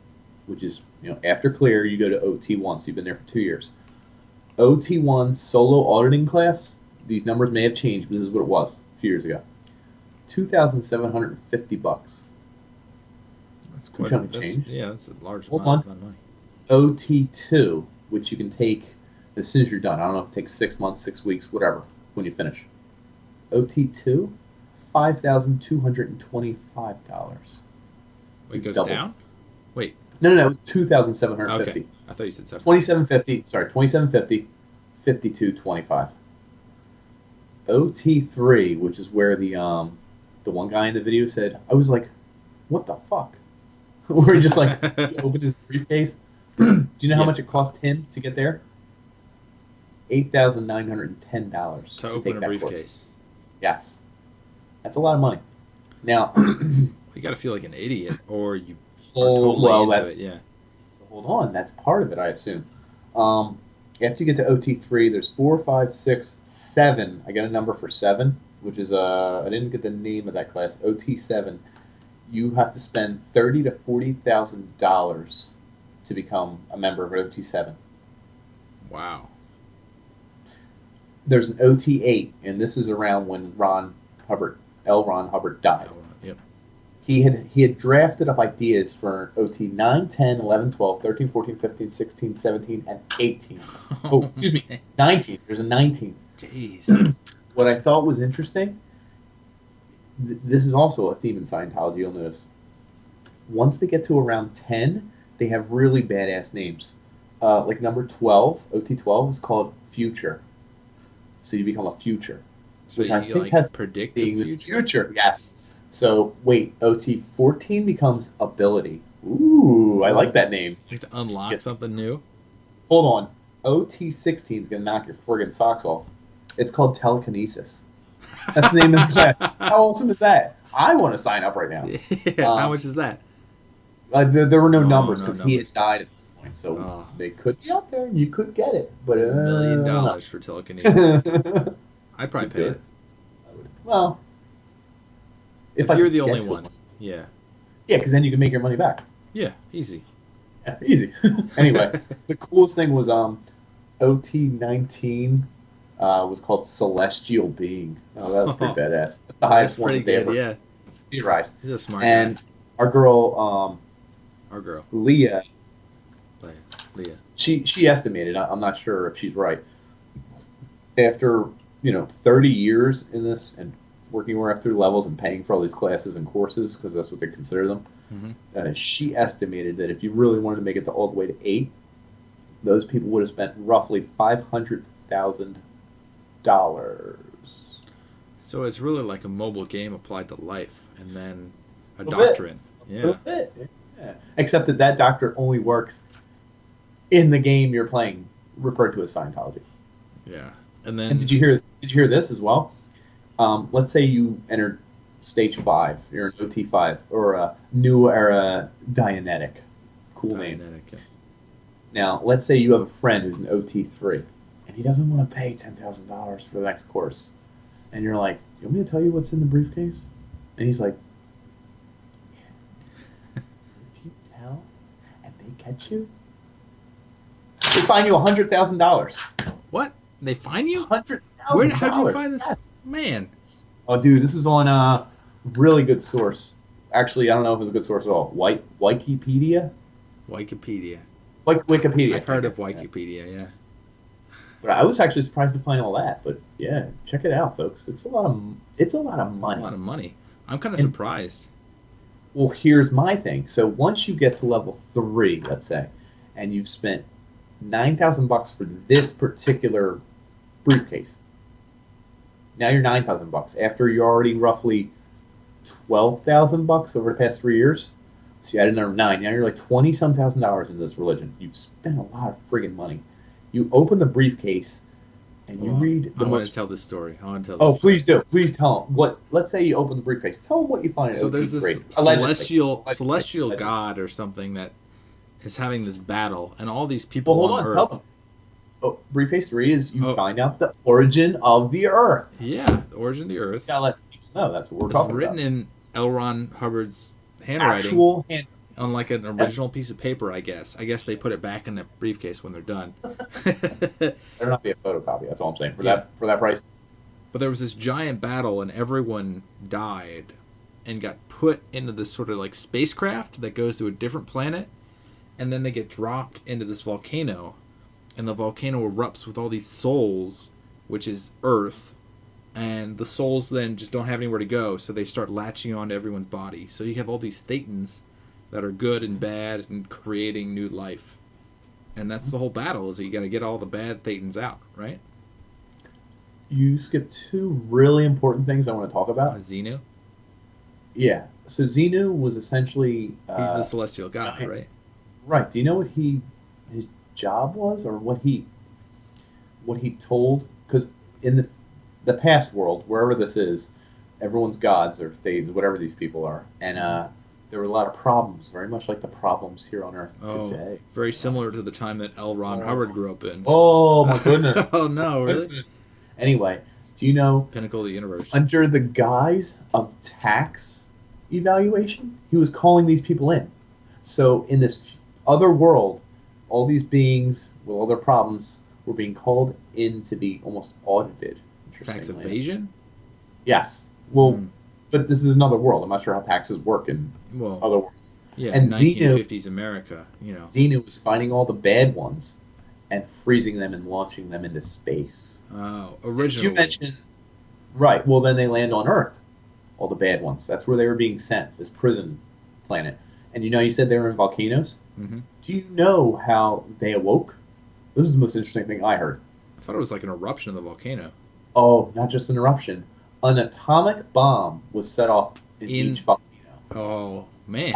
which is, after clear, you go to OT1, so you've been there for 2 years. OT1 solo auditing class, these numbers may have changed, but this is what it was a few years ago. $2,750. That's quite a change. Yeah, that's a large amount of money. OT2, which you can take as soon as you're done. I don't know if it takes 6 months, 6 weeks, whatever, when you finish. OT2, $5,225. Wait, it goes Double. down? Wait. No, it was $2,750. Okay. I thought you said $2,750. Sorry, $2,750, $5,225. OT3, which is where the one guy in the video said, I was like, what the fuck? Where he just he opened his briefcase. Do you know how much it cost him to get there? $8,910 to open a briefcase. Course. Yes. That's a lot of money. Now, you got to feel like an idiot, or you are totally into it. Yeah. So hold on, that's part of it, I assume. After you get to OT3, there's 4, 5, 6, 7. I got a number for 7, which is I didn't get the name of that class. OT7. You have to spend $30,000 to $40,000 to become a member of OT7. Wow. There's an OT8, and this is around when Ron Hubbard died. Yep. He had drafted up ideas for OT 9, 10, 11, 12, 13, 14, 15, 16, 17, and 18. Excuse me, 19. There's a 19th. Jeez. What I thought was interesting, this is also a theme in Scientology, you'll notice. Once they get to around 10, they have really badass names. Like number 12, OT12, is called Future. So you become a future. So which you I think has predict the future. Yes. So wait, OT14 becomes ability. Ooh, I like that name. You have to unlock something new. Hold on. OT16 is gonna knock your friggin' socks off. It's called telekinesis. That's the name of the class. How awesome is that? I want to sign up right now. How much is that? There were no numbers because he had died at this point, so Oh. they could be out there and you could get it. But $1 million for telekinesis. I'd probably pay it. Well, If you're the only one. Yeah. Yeah, because then you can make your money back. Yeah, easy. Yeah, easy. Anyway, the coolest thing was OT19 was called Celestial Being. Oh, that was pretty badass. That's the highest one pretty they good, ever yeah. theorized. He's a smart And guy. our girl, Leah, she estimated, I'm not sure if she's right, after 30 years in this and working her up through levels and paying for all these classes and courses, because that's what they consider them, she estimated that if you really wanted to make it to all the way to 8, those people would have spent roughly $500,000. So it's really like a mobile game applied to life, and then a doctrine. Yeah. A little bit. Yeah. Except that doctor only works in the game you're playing, referred to as Scientology. Yeah. And then did you hear this as well? Let's say you entered stage 5, you're an OT5, or a new era Dianetic. Cool name. Yeah. Now, let's say you have a friend who's an OT3, and he doesn't want to pay $10,000 for the next course. And you're like, you want me to tell you what's in the briefcase? And he's like, yeah. If you tell and they catch you, they fine you $100,000. What? They fine you? $100,000. How'd you find this? Yes. Man. Oh, dude, this is on a really good source. Actually, I don't know if it's a good source at all. Wikipedia? Wikipedia. Wikipedia. I've heard of Wikipedia, yeah. But I was actually surprised to find all that. But yeah, check it out, folks. It's a lot of money. It's a lot of money. I'm kind of surprised. Well, here's my thing. So once you get to level 3, let's say, and you've spent $9,000 for this particular briefcase, now you're $9,000. After you're already roughly $12,000 over the past 3 years, so you add another 9. Now you're like $20-some thousand in this religion. You've spent a lot of friggin' money. You open the briefcase, and you read the I want to most. tell this story. I want to tell Oh, this story. please do. Please tell them what. Let's say you open the briefcase. Tell them what you find in So OT there's this three. Allegedly. celestial Allegedly. god or something that is having this battle, and all these Well, people hold on on. Earth. Tell them. Oh, briefcase 3 is you Oh. find out the origin of the Earth. Yeah, the origin of the Earth. You gotta let people know that's what we're It's talking written about. in L. Ron Hubbard's handwriting Actual hand. on like an original piece of paper. I guess. I guess they put it back in the briefcase when they're done. Better not be a photocopy. That's all I'm saying. For Yeah. that price. But there was this giant battle, and everyone died, and got put into this sort of like spacecraft that goes to a different planet, and then they get dropped into this volcano, and the volcano erupts with all these souls, which is Earth, and the souls then just don't have anywhere to go, so they start latching onto everyone's body. So you have all these thetans that are good and bad and creating new life. And that's the whole battle, is that you got to get all the bad thetans out, right? You skipped 2 really important things I want to talk about. Xenu, Yeah. So Xenu was essentially he's the celestial god, right? right. Do you know what his job was, or what he told? Because in the past world, wherever this is, everyone's gods or thetans, whatever these people are, and there were a lot of problems, very much like the problems here on Earth today. Very similar to the time that L. Ron Hubbard grew up in. Oh my goodness! Oh no, really? Anyway, do you know? Pinnacle of the universe. Under the guise of tax evaluation, he was calling these people in. So in this other world, all these beings with all their problems were being called in to be almost audited. Tax evasion? Yes. Well, but this is another world. I'm not sure how taxes work in other worlds. Yeah, and 1950s America, you know. Xenu was finding all the bad ones and freezing them and launching them into space. Oh, originally. You mentioned, right? Well, then they land on Earth. All the bad ones. That's where they were being sent. This prison planet. And you said they were in volcanoes. Mm-hmm. Do you know how they awoke? This is the most interesting thing I heard. I thought it was like an eruption of the volcano. Oh, not just an eruption. An atomic bomb was set off in each volcano. Oh man,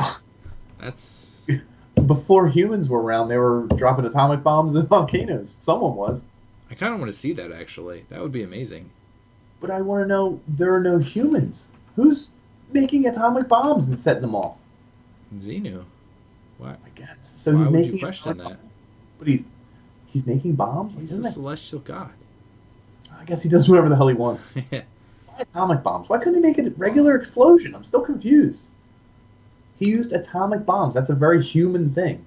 that's before humans were around. They were dropping atomic bombs in volcanoes. Someone was. I kind of want to see that, actually. That would be amazing. But I want to know, there are no humans. Who's making atomic bombs and setting them off? Xenu. Why? I guess. So Why he's would making you question that? bombs. But he's making bombs? He's the celestial god. I guess he does whatever the hell he wants. Why atomic bombs? Why couldn't he make a regular explosion? I'm still confused. He used atomic bombs. That's a very human thing.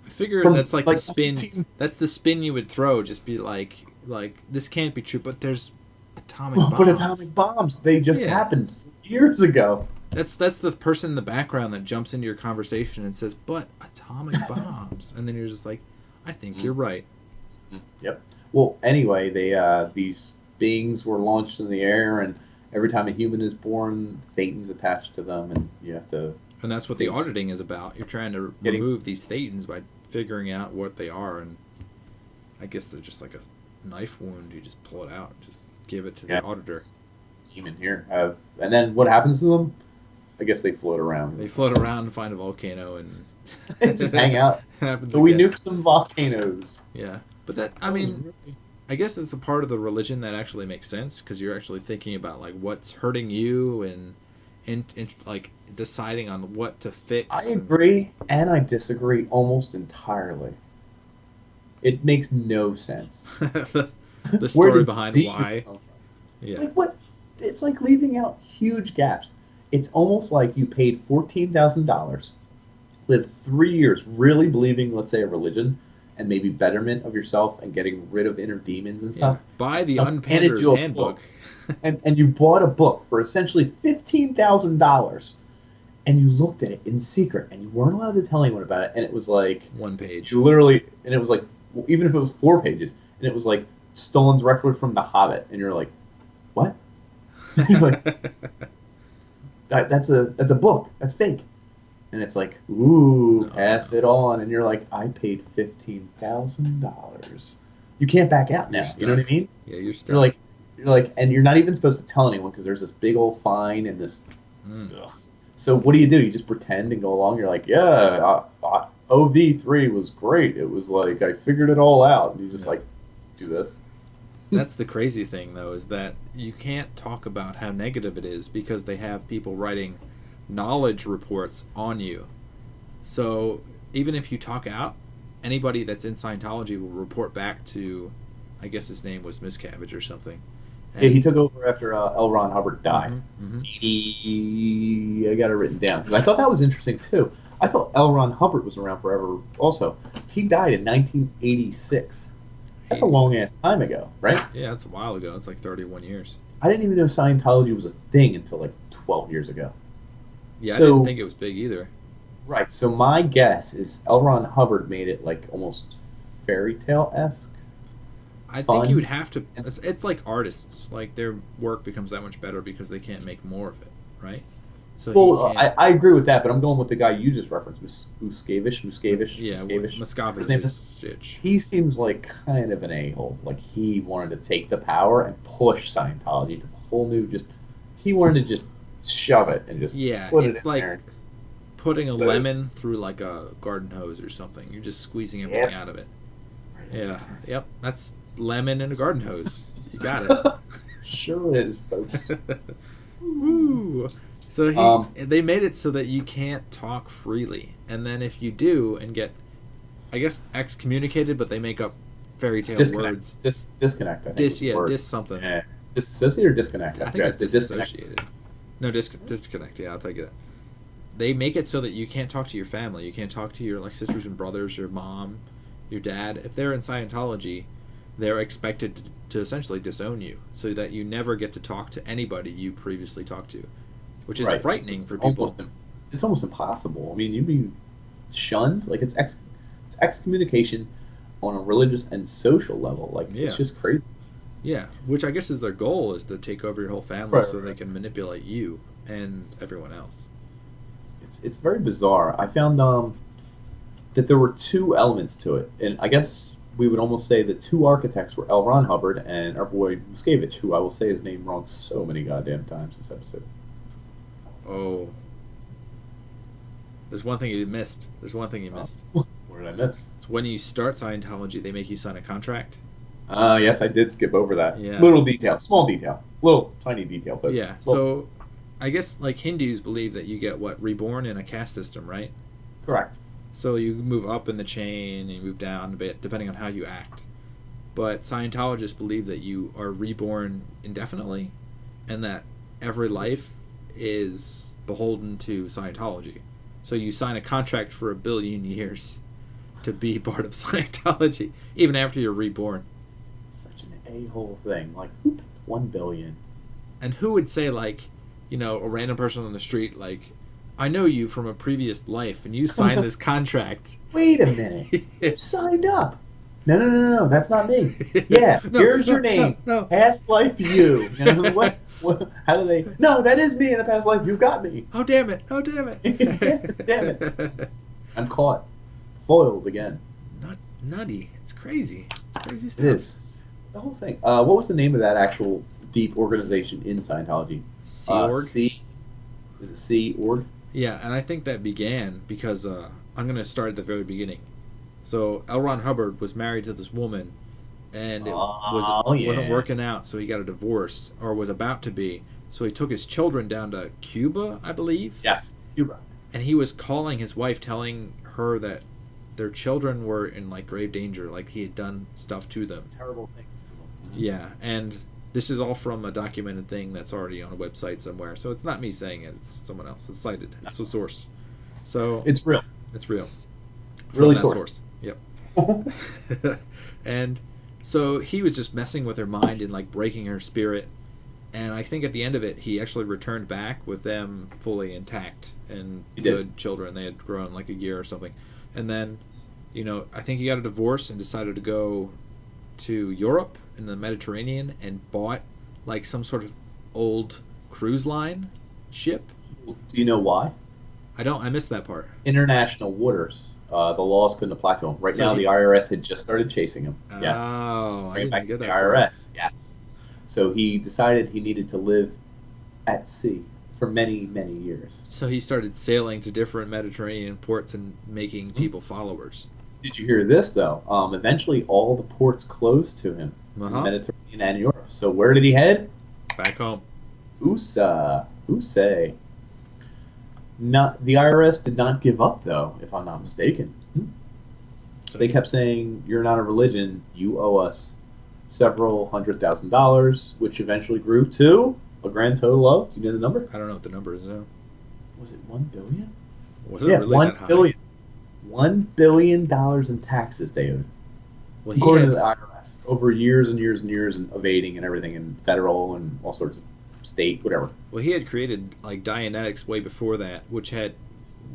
I figure that's like the spin. That's the spin you would throw. Just be like this can't be true, but there's atomic bombs. But atomic bombs, they just happened years ago. That's the person in the background that jumps into your conversation and says, "But atomic bombs," and then you're just like, "I think you're right." Yep. Well, anyway, these beings were launched in the air, and every time a human is born, thetans attached to them, and you have to. And that's what the auditing is about. You're trying to remove these thetans by figuring out what they are, and I guess they're just like a knife wound. You just pull it out, just give it to the auditor. Human here, and then what happens to them? I guess they float around. They float around and find a volcano and just hang out. Happens so we nuke some volcanoes. Yeah, but I guess it's a part of the religion that actually makes sense, because you're actually thinking about like what's hurting you and like deciding on what to fix. I agree and I disagree almost entirely. It makes no sense. the story behind why. Yeah. Like what? It's like leaving out huge gaps. It's almost like you paid $14,000, lived 3 years really believing, let's say, a religion and maybe betterment of yourself and getting rid of inner demons and stuff. Buy the Unpander's handbook. and you bought a book for essentially $15,000, and you looked at it in secret, and you weren't allowed to tell anyone about it, and it was like 1 page. You literally, and it was like, even if it was 4 pages, and it was like stolen directly from The Hobbit, and you're like, what? You're like, that's a book. That's fake. And it's like, ooh, pass it on. And you're like, I paid $15,000. You can't back out now. You know what I mean? Yeah, you're stuck. You're like, and you're not even supposed to tell anyone because there's this big old fine and this. So what do? You just pretend and go along. You're like, yeah, OV3 was great. It was like I figured it all out. And you just like do this. That's the crazy thing, though, is that you can't talk about how negative it is because they have people writing knowledge reports on you. So even if you talk out, anybody that's in Scientology will report back to, I guess his name was Miscavige or something. And, Yeah, he took over after L. Ron Hubbard died. Mm-hmm. I got it written down because I thought that was interesting too. I thought L. Ron Hubbard was around forever. Also, he died in 1986. That's a long ass time ago, right? Yeah, that's a while ago. It's like 31 years. I didn't even know Scientology was a thing until like 12 years ago. Yeah, So, I didn't think it was big either. Right. So my guess is L. Ron Hubbard made it like almost fairy tale esque. I think you would have to. It's like artists. Like their work becomes that much better because they can't make more of it, right? So Well, I agree with that, but I'm going with the guy you just referenced, Muscavige. Yeah, Muscavige. His name is. Muscavige. He seems like kind of an a-hole. Like he wanted to take the power and push Scientology to a whole new. He wanted to just shove it and just put it in like there. putting a lemon through like a garden hose or something. You're just squeezing everything out of it. Yeah. Yep. That's lemon in a garden hose. You got it. Sure is, folks. Woo. So they made it so that you can't talk freely, and then if you do and get, I guess, excommunicated, but they make up fairy tale words. Disconnect. I think dis something. Yeah. Disassociate or disconnect? I think it's disassociated. No, disconnect. Yeah, I'll take it. They make it so that you can't talk to your family. You can't talk to your like sisters and brothers, your mom, your dad. If they're in Scientology, they're expected to essentially disown you, so that you never get to talk to anybody you previously talked to. Which is frightening for people. It's almost impossible. I mean, you'd be shunned. Like it's excommunication on a religious and social level. Like it's just crazy. Yeah, which I guess is their goal, is to take over your whole family so they can manipulate you and everyone else. It's very bizarre. I found that there were two elements to it, and I guess we would almost say the two architects were L. Ron Hubbard and our boy Muscavige, who I will say his name wrong so many goddamn times this episode. Oh. There's one thing you missed. What did I miss? It's when you start Scientology, they make you sign a contract. Yes, I did skip over that. Yeah. Little detail. Small detail. Little tiny detail. But yeah, so I guess like Hindus believe that you get, reborn in a caste system, right? Correct. So you move up in the chain and you move down a bit, depending on how you act. But Scientologists believe that you are reborn indefinitely, and that every life is beholden to Scientology. So you sign a contract for 1 billion years to be part of Scientology, even after you're reborn. Such an a-hole thing. Like, who picked 1 billion? And who would say, like, a random person on the street, like, I know you from a previous life, and you signed this contract. Wait a minute. You signed up. No, that's not me. Yeah, here's your name. No. Past life you. What? How do they? No, that is me in the past life. You got me. Oh, damn it. Damn it. I'm caught. Foiled again. Nutty. It's crazy. It's crazy stuff. It is. It's the whole thing. What was the name of that actual deep organization in Scientology? Sea Org? Is it Sea Org? Yeah, and I think that began because I'm going to start at the very beginning. So L. Ron Hubbard was married to this woman, and it wasn't working out, so he got a divorce, or was about to be. So he took his children down to Cuba, I believe. Yes, Cuba. And he was calling his wife, telling her that their children were in like grave danger, like he had done stuff to them. Terrible things to them. Mm-hmm. Yeah, and this is all from a documented thing that's already on a website somewhere. So it's not me saying it; it's someone else. It's cited. It's a source. So it's real. It's real. Really source. Yep. And so he was just messing with her mind and like breaking her spirit. And I think at the end of it, he actually returned back with them fully intact and good children. They had grown like a year or something. And then, I think he got a divorce and decided to go to Europe in the Mediterranean and bought like some sort of old cruise line ship. Do you know why? I missed that part. International waters. The laws couldn't apply to him. Right now, the IRS had just started chasing him. Yes. Oh, Bring back to the IRS. Yes. So he decided he needed to live at sea for many, many years. So he started sailing to different Mediterranean ports and making people followers. Did you hear this though? Eventually, all the ports closed to him in the Uh-huh. Mediterranean and Europe. So where did he head? Back home. USA. USA. Not the IRS did not give up though, if I'm not mistaken. So They kept saying, "You're not a religion. You owe us several $100,000," which eventually grew to a grand total of. Do you know the number? I don't know what the number is now. Was it 1 billion? Was it Yeah, really one that high? billion. $1 billion in taxes they owed, Well, he according to had, the IRS, over years and years and years and evading and everything, and federal and all sorts of state, whatever. well, he had created like Dianetics way before that, which had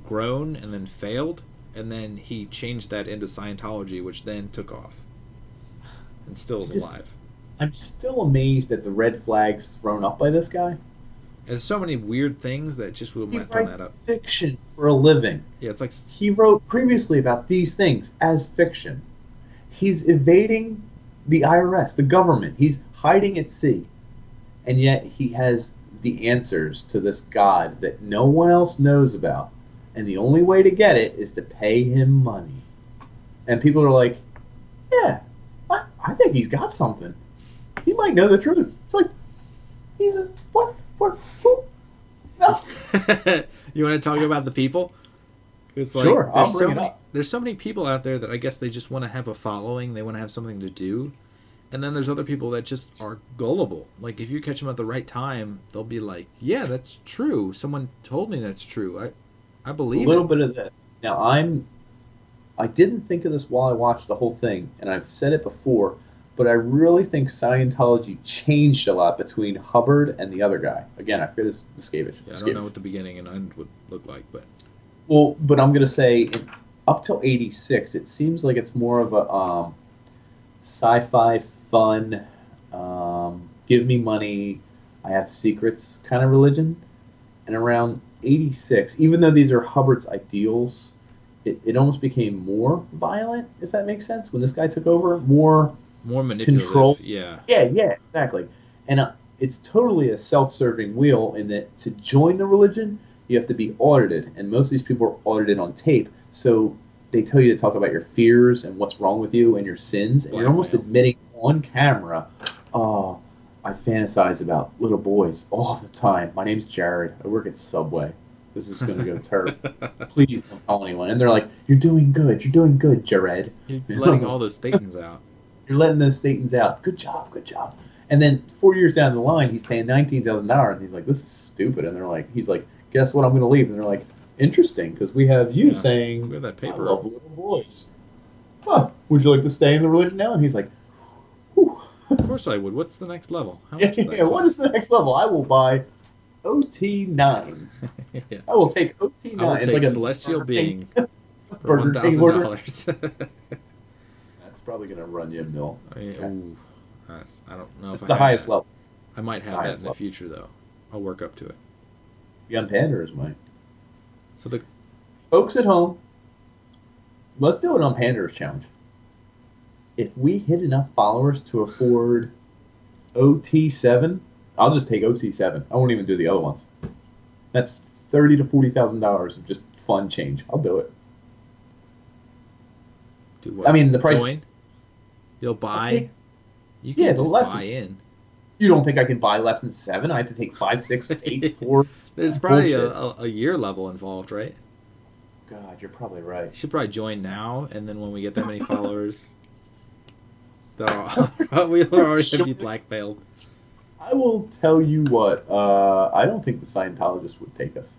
grown and then failed, and then he changed that into Scientology, which then took off, and still is Just- alive. I'm still amazed at the red flags thrown up by this guy. And there's so many weird things that just will He not turn writes that up. fiction for a living. Yeah, it's like He wrote previously about these things as fiction. He's evading the IRS, the government. He's hiding at sea. And yet he has the answers to this God that no one else knows about. And the only way to get it is to pay him money. And people are like, yeah, I think he's got something. He might know the truth. It's like, he's a, what, who? No. You want to talk about the people? It's like, Sure, I'll there's bring so it many, up. there's so many people out there that I guess they just want to have a following. They want to have something to do. And then there's other people that just are gullible. Like, if you catch them at the right time, they'll be like, yeah, that's true. Someone told me that's true. I A believe little it. bit of this. Now, I didn't think of this while I watched the whole thing, and I've said it before, but I really think Scientology changed a lot between Hubbard and the other guy. Again, I forget his Miscavige. Yeah, I don't know what the beginning and end would look like, but Well, but I'm going to say up till 86, it seems like it's more of a sci-fi fun, give me money, I have secrets kind of religion. And around 86, even though these are Hubbard's ideals, it almost became more violent, if that makes sense. When this guy took over, more more manipulative. control. Yeah. Yeah, exactly. And it's totally a self-serving wheel in that to join the religion, you have to be audited. And most of these people are audited on tape. So they tell you to talk about your fears and what's wrong with you and your sins. And you're almost Blackmail. admitting on camera, oh, I fantasize about little boys all the time. My name's Jared. I work at Subway. This is going to go terrible. Please don't tell anyone. And they're like, you're doing good, Jared. You're letting all those statins out. You're letting those statins out. Good job. And then 4 years down the line, he's paying $19,000, and he's like, "This is stupid." And they're like, "He's like, guess what? I'm going to leave." And they're like, "Interesting, because we have you Yeah, saying we have that I paper. love little boys. Huh? Would you like to stay in the religion now?" And he's like, "Whew." Of course I would. What's the next level? How much does that Yeah. What cost? is the next level? I will buy OT9. Yeah. I will take OT9. I will It's take like a celestial Burger King- being for Burger King order. $1,000. That's probably going to run you a mil. I mean, Okay. ooh, I don't know It's if the I have highest that. level. I might It's the have that highest in the level. future, though. I'll work up to it. Young Panders might. So the Folks at home, let's do an Panders challenge. If we hit enough followers to afford OT7, I'll just take OT7. I won't even do the other ones. That's $30,000 to $40,000 of just fun change. I'll do it. do what? I mean, the price. Join? You'll buy? take- You Yeah, can't the just buy lessons. in. You don't think I can buy less than 7? I have to take 5, 6, 8, 4. There's probably Bullshit. a year level involved, right? God, you're probably right. You should probably join now, and then when we get that many followers, we'll already be blackmailed. I will tell you what. I don't think the Scientologists would take us.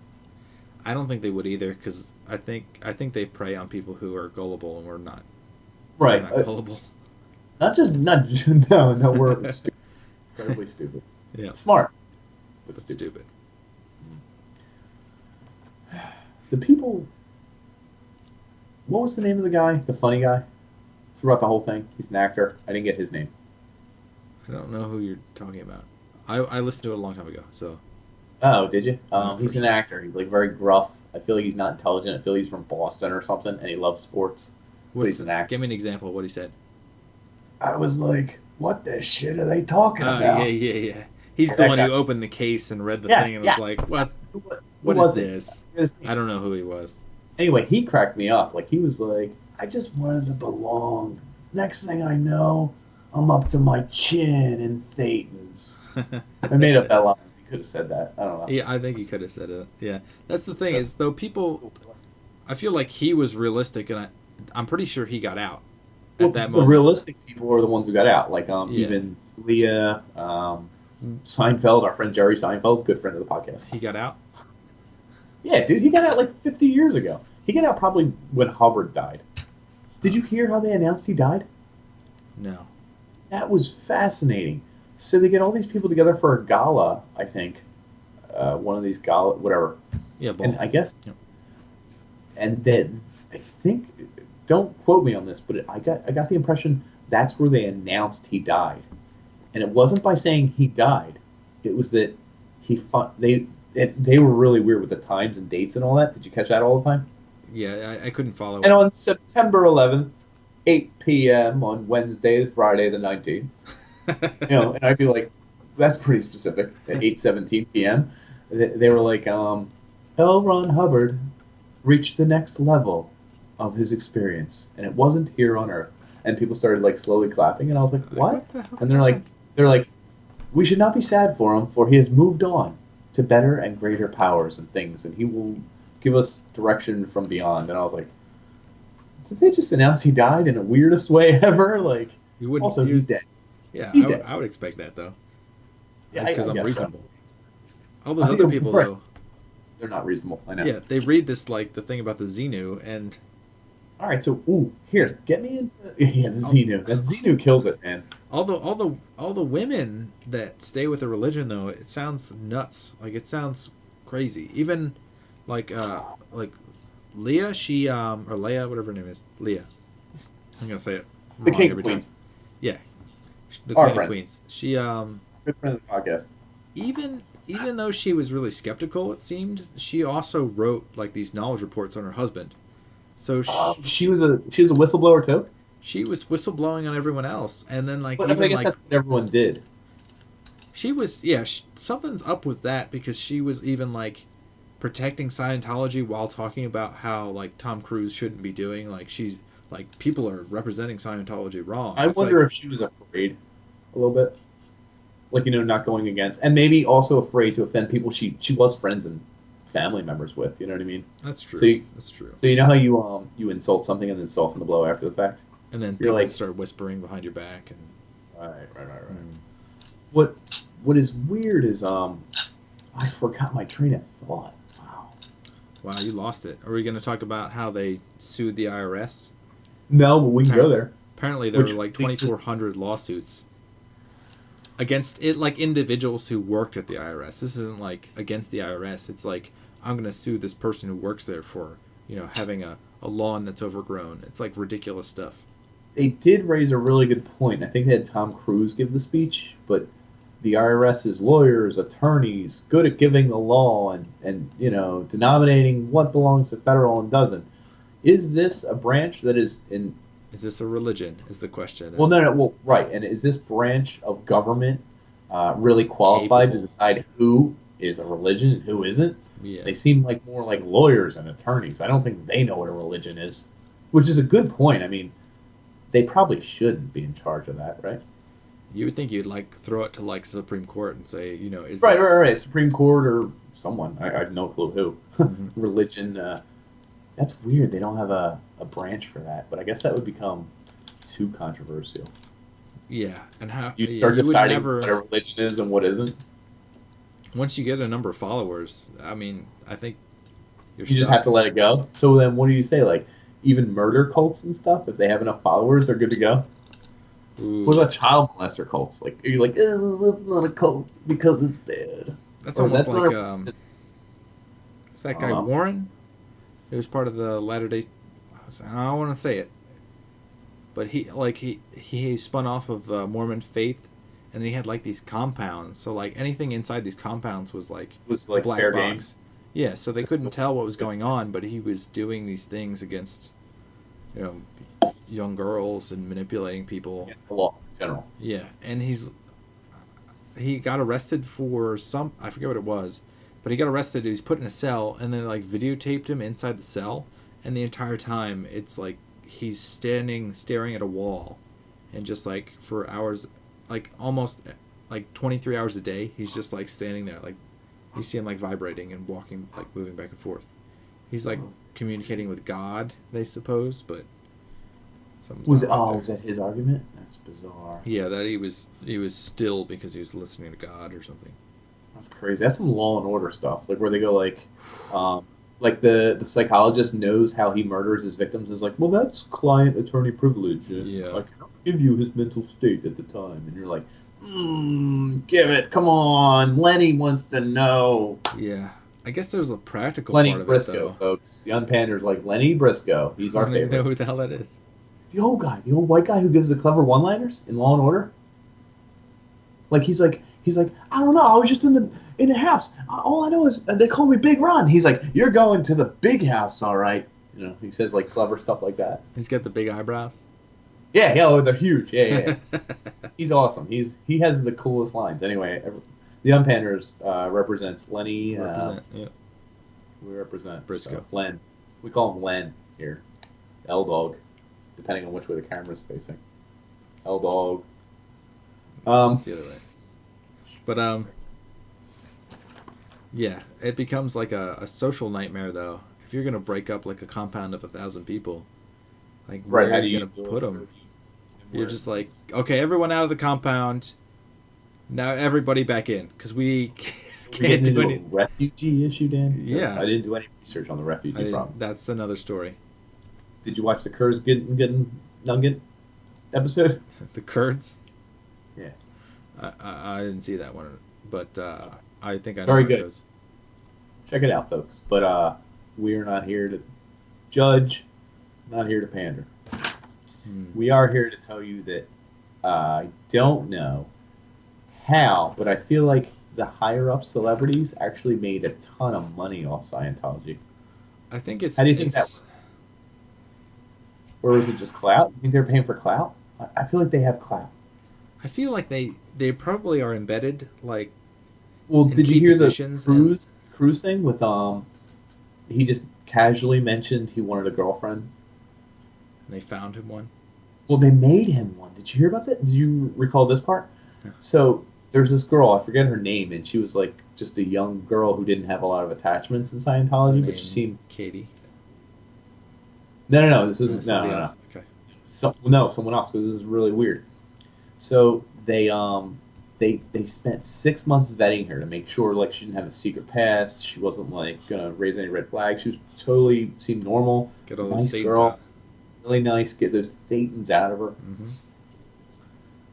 I don't think they would either, because I think they prey on people who are gullible, and we're not. Right. We're not gullible. Not no, we're stupid. Incredibly stupid. Yeah. Smart, but That's stupid. stupid. The people. What was the name of the guy? The funny guy? Throughout the whole thing, he's an actor. I didn't get his name. I don't know who you're talking about. I listened to it a long time ago, so Oh, did you? Not He's an personally. actor. He's like very gruff. I feel like he's not intelligent. I feel like he's from Boston or something, and he loves sports. But he's an actor. give me an example of what he said. I was like, "What the shit are they talking Oh, about?" yeah. He's the That one guy. who opened the case and read the Yes, thing and yes, was like, "What? yes. Who What was is it? this?" His name. I don't know who he was. Anyway, he cracked me up. Like he was like, I just wanted to belong. Next thing I know, I'm up to my chin in Thetans. I made up that line. You could have said that. I don't know. Yeah, I think he could have said it. Yeah, that's the thing is though people, I feel like he was realistic, and I'm pretty sure he got out Well, at that the moment. realistic people are the ones who got out. Like Yeah, even Leah, Seinfeld, our friend Jerry Seinfeld, good friend of the podcast. he got out. Yeah, dude, he got out like 50 years ago. He got out probably when Hubbard died. Did you hear how they announced he died? No. That was fascinating. So they get all these people together for a gala, I think. One of these gala, whatever. Yeah, And ball. I guess, Yep. and then I think, don't quote me on this, but I got the impression that's where they announced he died, and it wasn't by saying he died. It was that they were really weird with the times and dates and all that. Did you catch that all the time? Yeah, I couldn't follow. And on September 11th, 8 p.m. on Wednesday, Friday the 19th. And I'd be like, that's pretty specific. At 8:17 p.m., they were like, L. Ron Hubbard reached the next level of his experience, and it wasn't here on Earth. And people started like slowly clapping, and I was like, what? the hell's And going on? they're like, we should not be sad for him, for he has moved on to better and greater powers and things, and he will give us direction from beyond. And I was like, did they just announce he died in the weirdest way ever? Like, You wouldn't. also, he's dead. Yeah, he's I would, dead. I would expect that though, Yeah, because I I'm guess so. reasonable. All those other people Right. though, They're not reasonable. I know. yeah, they read this like the thing about the Xenu, and All right, so here, get me into the Xenu. That Xenu kills it, man. all the women that stay with the religion though, it sounds nuts. Like it sounds crazy. Even like Leah, she or Leia, whatever her name is, Leah. I'm gonna say it The wrong King every of time. Queens, Yeah, the our Queen of friend, Queens. She good friend of the podcast. even though she was really skeptical, it seemed she also wrote like these knowledge reports on her husband. So She was a whistleblower too. she was whistleblowing on everyone else, and then like But I even guess like that's what everyone did. she was something's up with that because she was even like protecting Scientology while talking about how like Tom Cruise shouldn't be doing like she's like people are representing Scientology wrong. I It's wonder like, if she was afraid a little bit, like not going against, and maybe also afraid to offend people she was friends and family members with. You know what I mean? that's true. So That's true. so you know how you insult something and then soften the blow after the fact. And then You're people like, start whispering behind your back and right. What is weird is I forgot my train of thought. wow, you lost it. Are we going to talk about how they sued the IRS? No, but we can go there. Apparently, there Which were like leads to- 2,400 lawsuits against it, like individuals who worked at the IRS. This isn't like against the IRS. It's like I'm going to sue this person who works there for having a lawn that's overgrown. It's like ridiculous stuff. They did raise a really good point. I think they had Tom Cruise give the speech, but the IRS is lawyers, attorneys, good at giving the law and denominating what belongs to federal and doesn't. Is this a branch that is in? Is this a religion? Is the question. Well, no. Well, right. And is this branch of government really qualified Capable. to decide who is a religion and who isn't? Yeah. They seem like more like lawyers and attorneys. I don't think they know what a religion is, which is a good point. I mean, they probably shouldn't be in charge of that, right? You would think you'd like throw it to like Supreme Court and say, is Right, this... right. Supreme Court or someone. I have no clue who. Religion. That's weird. They don't have a branch for that, but I guess that would become too controversial. Yeah, and how You'd start you would deciding never, what a religion is and what isn't. once you get a number of followers, I mean, I think You just have to let it go. So then, what do you say? Like, even murder cults and stuff, if they have enough followers, they're good to go? Ooh, What about child molester cults? Like, are you like, that's not a cult because it's bad? that's or almost that's like not is that guy Warren? He was part of the Latter Day. I don't want to say it, but he spun off of the Mormon faith, and he had like these compounds. So like anything inside these compounds was like like black fair box. game. Yeah, so they couldn't tell what was going on, but he was doing these things against, young girls and manipulating people. Against the law in general. Yeah, and he got arrested for I forget what it was, but he got arrested. He was put in a cell, and then like videotaped him inside the cell, and the entire time it's like he's standing staring at a wall, and just like for hours, like almost like 23 hours a day, he's just like standing there, like you see him like vibrating and walking, like moving back and forth. He's like communicating with God, they suppose, but was that his argument? That's bizarre. Yeah, that he was still because he was listening to God or something. That's crazy. That's some Law and Order stuff, like where they go like the psychologist knows how he murders his victims. Is like, well, that's client attorney privilege. And Yeah. I cannot give you his mental state at the time, and you're like, give it. Come on, Lenny wants to know. Yeah, I guess there's a practical Lenny part of Briscoe, it, though. folks. The Unpander's like Lenny Briscoe. He's our I don't even favorite. know who the hell that is. The old guy, the old white guy who gives the clever one-liners in Law and Order. Like he's like, I don't know. I was just in the house. All I know is they call me Big Ron. He's like, you're going to the big house, all right. You know, he says like clever stuff like that. He's got the big eyebrows. Yeah, they're huge. Yeah. He's awesome. He has the coolest lines. Anyway, the Unpanders represents Lenny. Yeah. We represent Briscoe. Len. We call him Len here. L Dog, depending on which way the camera's facing. L Dog. It's the other way. But yeah, it becomes like a social nightmare though. If you're gonna break up like a compound of 1,000 people, like where Right, how are do you you gonna put them? You're Where? just like, okay, everyone out of the compound. Now everybody back in, because we can't do into any. a refugee issue, Dan? Because Yeah. I didn't do any research on the refugee problem. That's another story. Did you watch the Kurds getting Nugget episode? The Kurds. Yeah. I didn't see that one, but I think I know Very how it good. goes. Check it out, folks. But we are not here to judge, not here to pander. We are here to tell you that I don't know how, but I feel like the higher-up celebrities actually made a ton of money off Scientology. I think it's. How do you think that? Or is it just clout? You think they're paying for clout? I feel like they have clout. I feel like they probably are embedded, like. Well, in did you key hear the positions cruise thing with he just casually mentioned he wanted a girlfriend. They found him one. Well, they made him one. Did you hear about that? Did you recall this part? Yeah. So there's this girl, I forget her name, and she was like just a young girl who didn't have a lot of attachments in Scientology, but she seemed Katie. No. This isn't Somebody no. else? Okay. Someone else, because this is really weird. So they spent 6 months vetting her to make sure like she didn't have a secret past. She wasn't like gonna raise any red flags. She was totally seemed normal. Get all Nice those states girl. out. Really nice. Get those thetans out of her. Mm-hmm.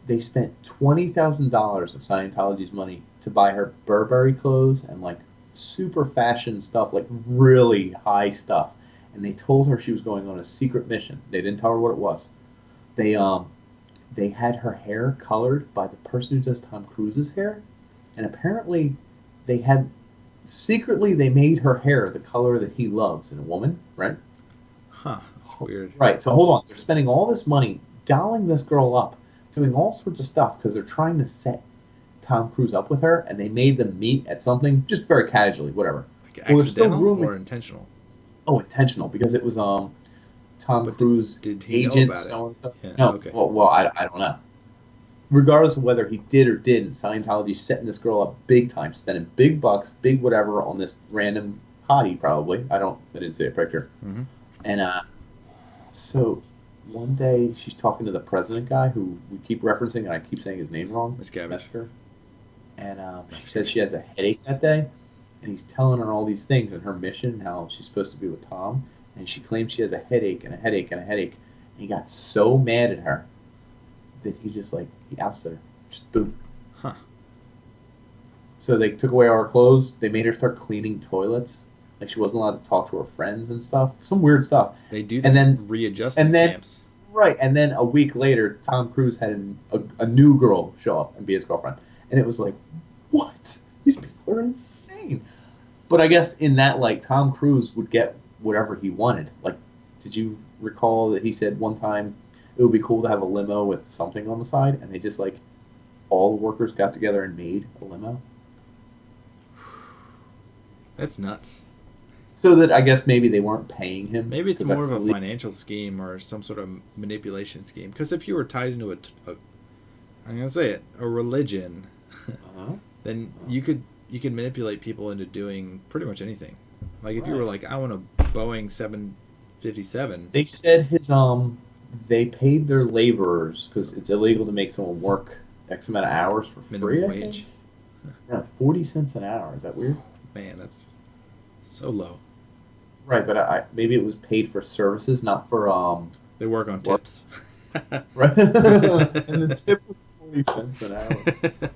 They spent $20,000 of Scientology's money to buy her Burberry clothes and like super fashion stuff, like really high stuff. And they told her she was going on a secret mission. They didn't tell her what it was. They had her hair colored by the person who does Tom Cruise's hair, and apparently they made her hair the color that he loves in a woman, right? Huh. That's weird. Right. So hold on. They're spending all this money dolling this girl up, doing all sorts of stuff because they're trying to set Tom Cruise up with her, and they made them meet at something just very casually, whatever. Like Well, there's still accidental room or intentional? Oh, intentional, because it was Tom But Cruise did he know agent about it? so and so. Yeah, No, okay. well, I don't know. Regardless of whether he did or didn't, Scientology's setting this girl up big time, spending big bucks, big whatever on this random hottie probably. I didn't see a picture. Mm-hmm. And so one day she's talking to the president guy who we keep referencing, and I keep saying his name wrong. Miscavige. And she says she has a headache that day, and he's telling her all these things and her mission, how she's supposed to be with Tom, and she claims she has a headache and a headache and a headache. And he got so mad at her that he ousted her. Just boom. Huh. So they took away all her clothes. They made her start cleaning toilets. Like she wasn't allowed to talk to her friends and stuff. Some weird stuff. They do that And then- readjustment and then- camps. Right, and then a week later, Tom Cruise had a new girl show up and be his girlfriend. And it was like, what? These people are insane. But I guess in that, like, Tom Cruise would get whatever he wanted. Like, did you recall that he said one time it would be cool to have a limo with something on the side? And they just, like, all the workers got together and made a limo? That's nuts. So that I guess maybe they weren't paying him. Maybe it's 'cause more that's of a illegal. financial scheme or some sort of manipulation scheme. Because if you were tied into I'm gonna say it, a religion, Uh-huh. then Uh-huh. you could manipulate people into doing pretty much anything. Like if you were Right. like, I want a Boeing 757, They said they paid their laborers because it's illegal to make someone work X amount of hours for free. minimum I think. wage. Yeah, 40 cents an hour. Is that weird? Man, that's so low. Right, but maybe it was paid for services, not for They work on work. tips. Right, and the tip was 40 cents an hour.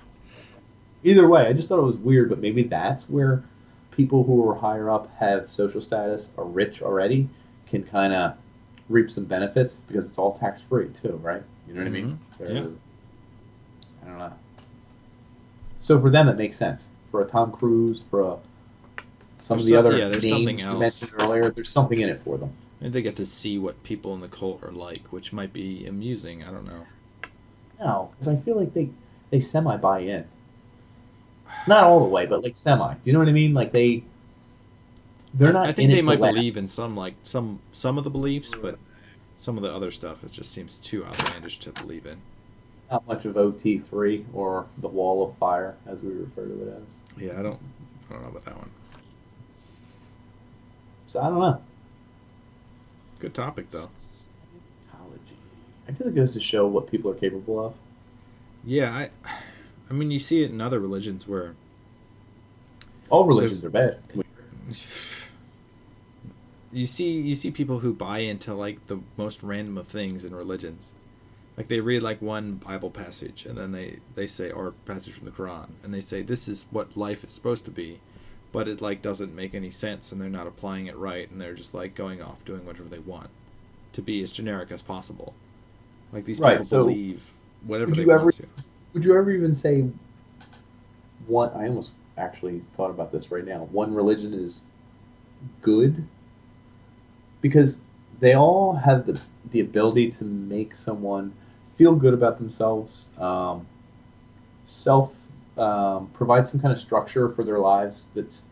Either way, I just thought it was weird, but maybe that's where people who are higher up have social status, are rich already, can kind of reap some benefits because it's all tax free too, right? You know what I mean? Yeah. I don't know. So for them, it makes sense. For a Tom Cruise, for some of the other there's something names you else. mentioned earlier, there's something in it for them. Maybe they get to see what people in the cult are like, which might be amusing. I don't know. No, because I feel like they semi buy in. Not all the way, but like semi. Do you know what I mean? Like they're not I think in they it to might laugh. believe in some of the beliefs, but some of the other stuff, it just seems too outlandish to believe in. Not much of OT3 or the Wall of Fire, as we refer to it as. Yeah, I don't know about that one. So I don't know. Good topic though. Scientology. I guess it goes to show what people are capable of. Yeah, I mean, you see it in other religions where All religions are bad. you see people who buy into like the most random of things in religions. Like they read like one Bible passage and then they say, or passage from the Quran, and they say this is what life is supposed to be, but it like doesn't make any sense and they're not applying it right and they're just like going off doing whatever they want to be as generic as possible. Like these Right, people so believe whatever would they you ever want to. would you ever even say one? I almost actually thought about this right now. One religion is good because they all have the ability to make someone feel good about themselves, self provide some kind of structure for their lives that's,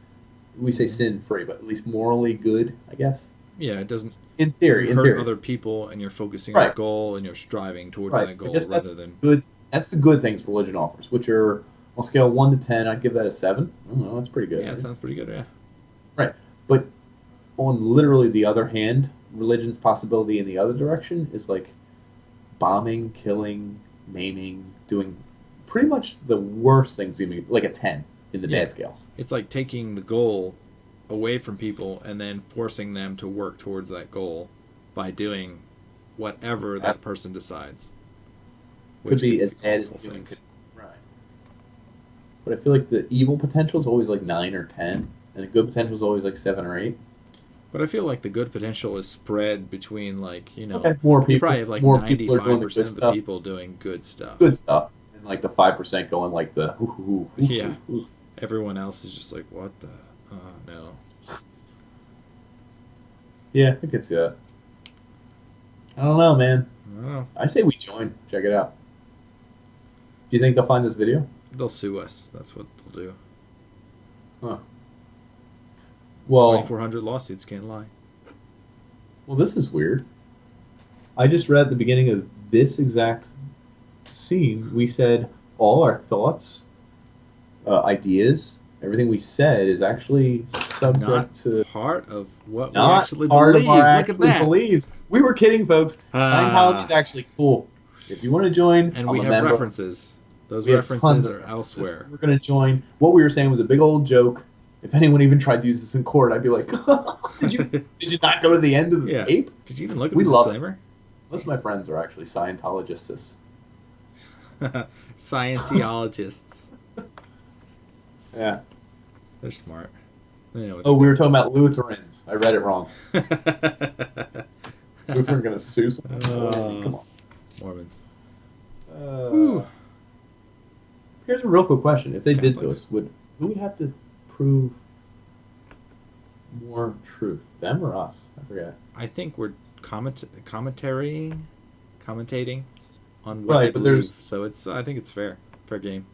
we say sin free, but at least morally good, I guess. Yeah, it doesn't In theory, doesn't in hurt theory. other people, and you're focusing on a Right. goal and you're striving towards Right. that So I goal guess that's rather than. good. That's the good things religion offers, which are on a scale of 1 to 10. I'd give that a 7. I don't know. That's pretty good. Yeah, Right? it sounds pretty good. Yeah. Right. But on literally the other hand, religion's possibility in the other direction is like bombing, killing, maiming, doing pretty much the worst things you mean, like a 10 in the Yeah. bad scale. It's like taking the goal away from people and then forcing them to work towards that goal by doing whatever that person decides. Could Which be can as bad as awful human things. could. Right. But I feel like the evil potential is always like 9 or 10, and the good potential is always like 7 or 8. But I feel like the good potential is spread between like, Okay, more you people, probably have like more people are doing the 95% good of the stuff. people doing good stuff. Good stuff, and like the 5% going like the hoo, hoo, hoo, hoo, Yeah. hoo. Everyone else is just like, what the? No. Yeah, I could see that. I don't know, man. I don't know. I say we join. Check it out. Do you think they'll find this video? They'll sue us. That's what they'll do. Huh. Well, 2,400 lawsuits, can't lie. well, this is weird. I just read at the beginning of this exact scene, we said all our thoughts, ideas, everything we said is actually subject Not to part of what we not actually part believe. of our Look at actual that. beliefs. We were kidding, folks. Ah. Scientology's actually cool. If you want to join, And I'm we a have member. references. Those We have tons references of are elsewhere. We're going to join. What we were saying was a big old joke. If anyone even tried to use this in court, I'd be like, did you not go to the end of the Yeah. tape? Did you even look at We the love it. disclaimer? Most of my friends are actually Scientologists. Scientologists. Yeah. They're smart. They know what Oh, we were talking about Lutherans. I read it wrong. they're Lutheran going to sue someone? Come on. Mormons. Uh, here's a real quick question. If they did to Catholics. us, who would have to prove more truth? Them or us? I forget. I think we're commentating on what Right, they but believe. there's- So I think it's fair game.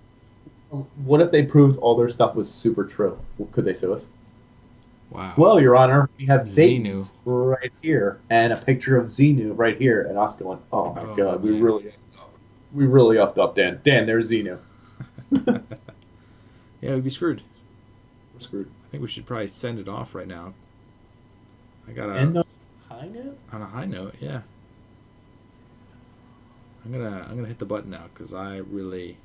What if they proved all their stuff was super true? Could they sue us? Wow. Well, Your Honor, we have Xenu. dates right here and a picture of Xenu right here, and us going, "Oh my Oh, God, man. we really effed up, Dan. Dan, there's Xenu. Yeah, we'd be screwed. We're screwed." I think we should probably send it off right now. I got And high note. on a high note, yeah. I'm gonna hit the button now because I really